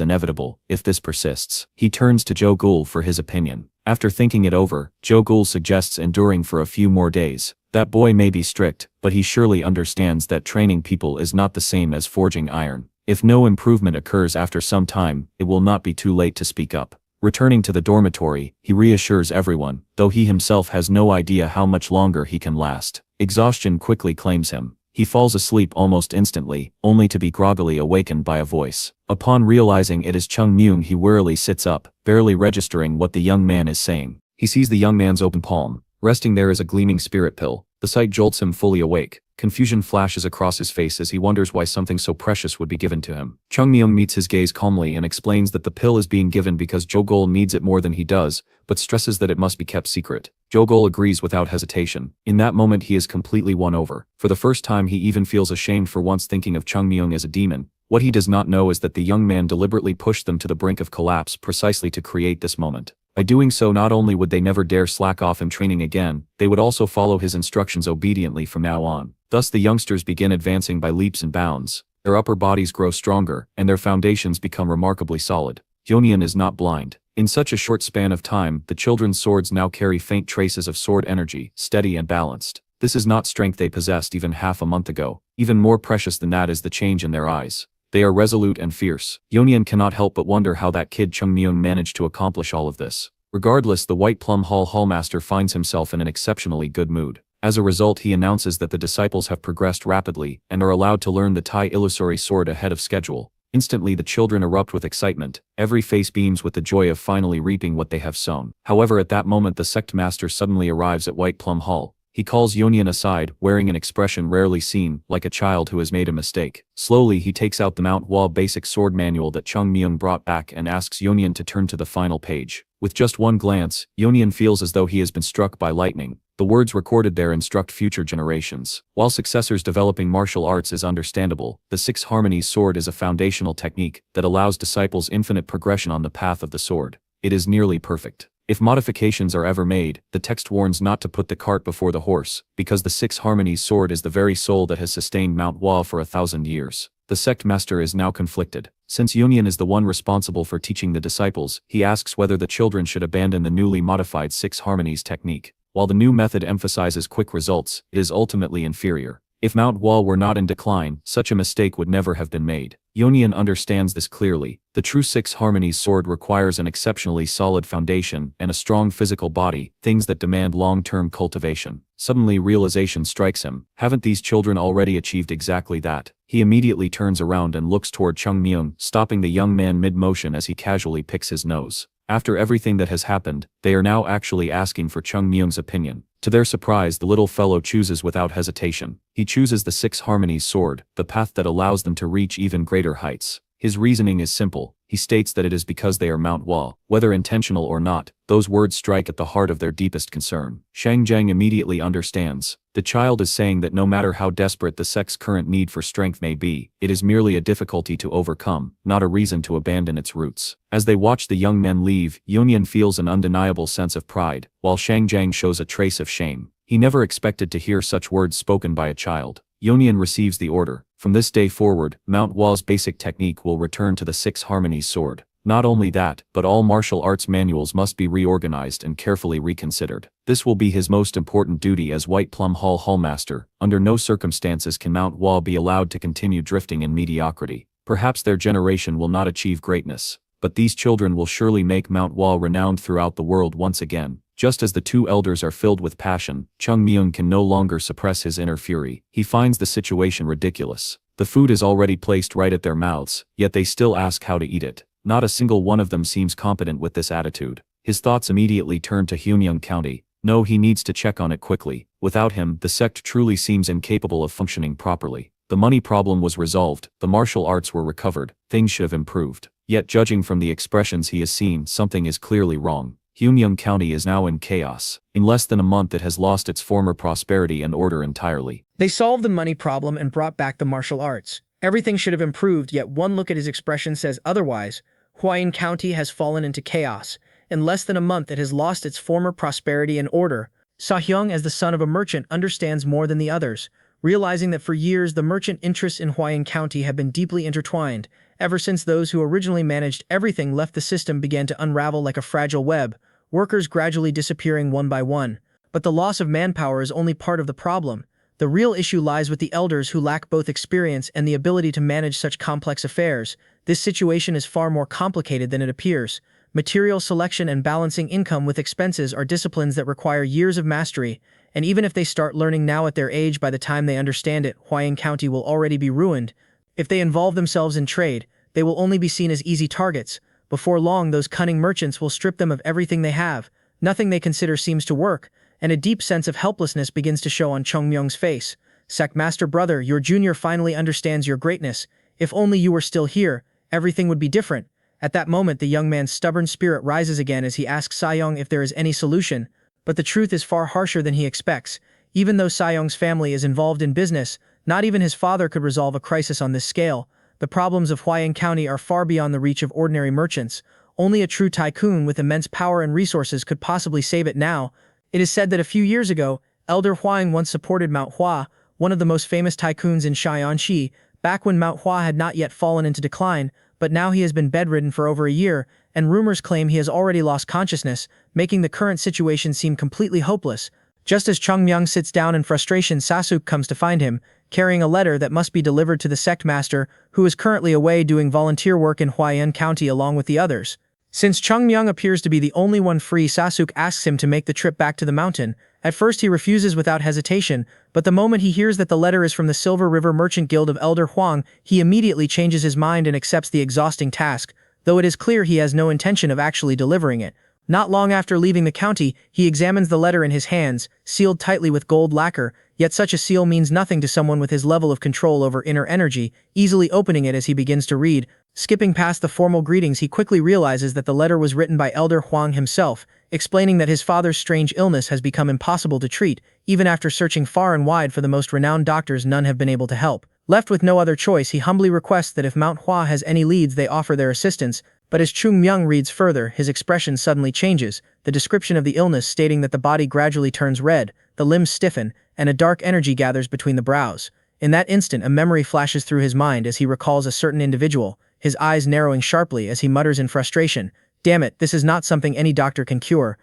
inevitable if this persists. He turns to Jogul for his opinion. After thinking it over, Jogul suggests enduring for a few more days. That boy may be strict, but he surely understands that training people is not the same as forging iron. If no improvement occurs after some time, it will not be too late to speak up. Returning to the dormitory, he reassures everyone, though he himself has no idea how much longer he can last. Exhaustion quickly claims him. He falls asleep almost instantly, only to be groggily awakened by a voice. Upon realizing it is Chung Myung, he wearily sits up, barely registering what the young man is saying. He sees the young man's open palm. Resting there is a gleaming spirit pill. The sight jolts him fully awake. Confusion flashes across his face as he wonders why something so precious would be given to him. Chung Myung meets his gaze calmly and explains that the pill is being given because Jogul needs it more than he does, but stresses that it must be kept secret. Jogul agrees without hesitation. In that moment he is completely won over. For the first time he even feels ashamed for once thinking of Chung Myung as a demon. What he does not know is that the young man deliberately pushed them to the brink of collapse precisely to create this moment. By doing so, not only would they never dare slack off in training again, they would also follow his instructions obediently from now on. Thus the youngsters begin advancing by leaps and bounds. Their upper bodies grow stronger, and their foundations become remarkably solid. Hyunyan is not blind. In such a short span of time, the children's swords now carry faint traces of sword energy, steady and balanced. This is not strength they possessed even half a month ago. Even more precious than that is the change in their eyes. They are resolute and fierce. Yeonyeon cannot help but wonder how that kid Chung Myung managed to accomplish all of this. Regardless, the White Plum Hall Hallmaster finds himself in an exceptionally good mood. As a result, he announces that the disciples have progressed rapidly and are allowed to learn the Tai Illusory sword ahead of schedule. Instantly the children erupt with excitement, every face beams with the joy of finally reaping what they have sown. However, at that moment the sect master suddenly arrives at White Plum Hall. He calls Yeonyeon aside, wearing an expression rarely seen, like a child who has made a mistake. Slowly he takes out the Manhwa basic sword manual that Chung Myung brought back and asks Yeonyeon to turn to the final page. With just one glance, Yeonyeon feels as though he has been struck by lightning. The words recorded there instruct future generations. While successors developing martial arts is understandable, the Six Harmonies sword is a foundational technique that allows disciples infinite progression on the path of the sword. It is nearly perfect. If modifications are ever made, the text warns not to put the cart before the horse, because the Six Harmonies sword is the very soul that has sustained Manhwa for 1,000 years. The sect master is now conflicted. Since Yeonyeon is the one responsible for teaching the disciples, he asks whether the children should abandon the newly modified Six Harmonies technique. While the new method emphasizes quick results, it is ultimately inferior. If Manhwa were not in decline, such a mistake would never have been made. Yeonyeon understands this clearly. The true Six Harmonies sword requires an exceptionally solid foundation and a strong physical body, things that demand long-term cultivation. Suddenly realization strikes him. Haven't these children already achieved exactly that? He immediately turns around and looks toward Chung Myung, stopping the young man mid-motion as he casually picks his nose. After everything that has happened, they are now actually asking for Chung Myung's opinion. To their surprise, the little fellow chooses without hesitation. He chooses the Six Harmonies sword, the path that allows them to reach even greater heights. His reasoning is simple. He states that it is because they are Manhwa. Whether intentional or not, those words strike at the heart of their deepest concern. Shang Jiang immediately understands. The child is saying that no matter how desperate the sect's current need for strength may be, it is merely a difficulty to overcome, not a reason to abandon its roots. As they watch the young men leave, Yeonyeon feels an undeniable sense of pride, while Shang Jiang shows a trace of shame. He never expected to hear such words spoken by a child. Yeonyeon receives the order. From this day forward, Manhwa's basic technique will return to the Six Harmonies sword. Not only that, but all martial arts manuals must be reorganized and carefully reconsidered. This will be his most important duty as White Plum Hall Hallmaster. Under no circumstances can Manhwa be allowed to continue drifting in mediocrity. Perhaps their generation will not achieve greatness, but these children will surely make Manhwa renowned throughout the world once again. Just as the two elders are filled with passion, Chung Myung can no longer suppress his inner fury. He finds the situation ridiculous. The food is already placed right at their mouths, yet they still ask how to eat it. Not a single one of them seems competent with this attitude. His thoughts immediately turn to Hunyoung County. No, he needs to check on it quickly. Without him, the sect truly seems incapable of functioning properly. The money problem was resolved, the martial arts were recovered, things should have improved. Yet judging from the expressions he has seen, something is clearly wrong. Hunyoung County is now in chaos. In less than a month it has lost its former prosperity and order entirely. They solved the money problem and brought back the martial arts. Everything should have improved, yet one look at his expression says otherwise. Hwayong County has fallen into chaos. In less than a month it has lost its former prosperity and order. Sahyung, as the son of a merchant, understands more than the others, realizing that for years the merchant interests in Hwayong County have been deeply intertwined. Ever since those who originally managed everything left, the system began to unravel like a fragile web, workers gradually disappearing one by one. But the loss of manpower is only part of the problem. The real issue lies with the elders who lack both experience and the ability to manage such complex affairs. This situation is far more complicated than it appears. Material selection and balancing income with expenses are disciplines that require years of mastery, and even if they start learning now at their age, by the time they understand it, Hwayong County will already be ruined. If they involve themselves in trade, they will only be seen as easy targets. Before long, those cunning merchants will strip them of everything they have. Nothing they consider seems to work, and a deep sense of helplessness begins to show on Chung Myung's face. Sectmaster brother, your junior finally understands your greatness. If only you were still here, everything would be different. At that moment, the young man's stubborn spirit rises again as he asks Sahyung if there is any solution, but the truth is far harsher than he expects. Even though Sahyung's family is involved in business, not even his father could resolve a crisis on this scale. The problems of Hwayong County are far beyond the reach of ordinary merchants. Only a true tycoon with immense power and resources could possibly save it now. It is said that a few years ago, Elder Hwayong once supported Manhwa, one of the most famous tycoons in Xi'anxi, back when Manhwa had not yet fallen into decline, but now he has been bedridden for over a year, and rumors claim he has already lost consciousness, making the current situation seem completely hopeless. Just as Chung Myung sits down in frustration, Sasuke comes to find him, carrying a letter that must be delivered to the sect master, who is currently away doing volunteer work in Hwayun County along with the others. Since Chung Myung appears to be the only one free, Sasuke asks him to make the trip back to the mountain. At first he refuses without hesitation, but the moment he hears that the letter is from the Silver River Merchant Guild of Elder Huang, he immediately changes his mind and accepts the exhausting task, though it is clear he has no intention of actually delivering it. Not long after leaving the county, he examines the letter in his hands, sealed tightly with gold lacquer, yet such a seal means nothing to someone with his level of control over inner energy, easily opening it as he begins to read. Skipping past the formal greetings, he quickly realizes that the letter was written by Elder Huang himself, explaining that his father's strange illness has become impossible to treat. Even after searching far and wide for the most renowned doctors, none have been able to help. Left with no other choice, he humbly requests that if Manhwa has any leads, they offer their assistance. But as Chung Myung reads further, his expression suddenly changes, the description of the illness stating that the body gradually turns red, the limbs stiffen, and a dark energy gathers between the brows. In that instant, a memory flashes through his mind as he recalls a certain individual, his eyes narrowing sharply as he mutters in frustration, "Damn it, this is not something any doctor can cure."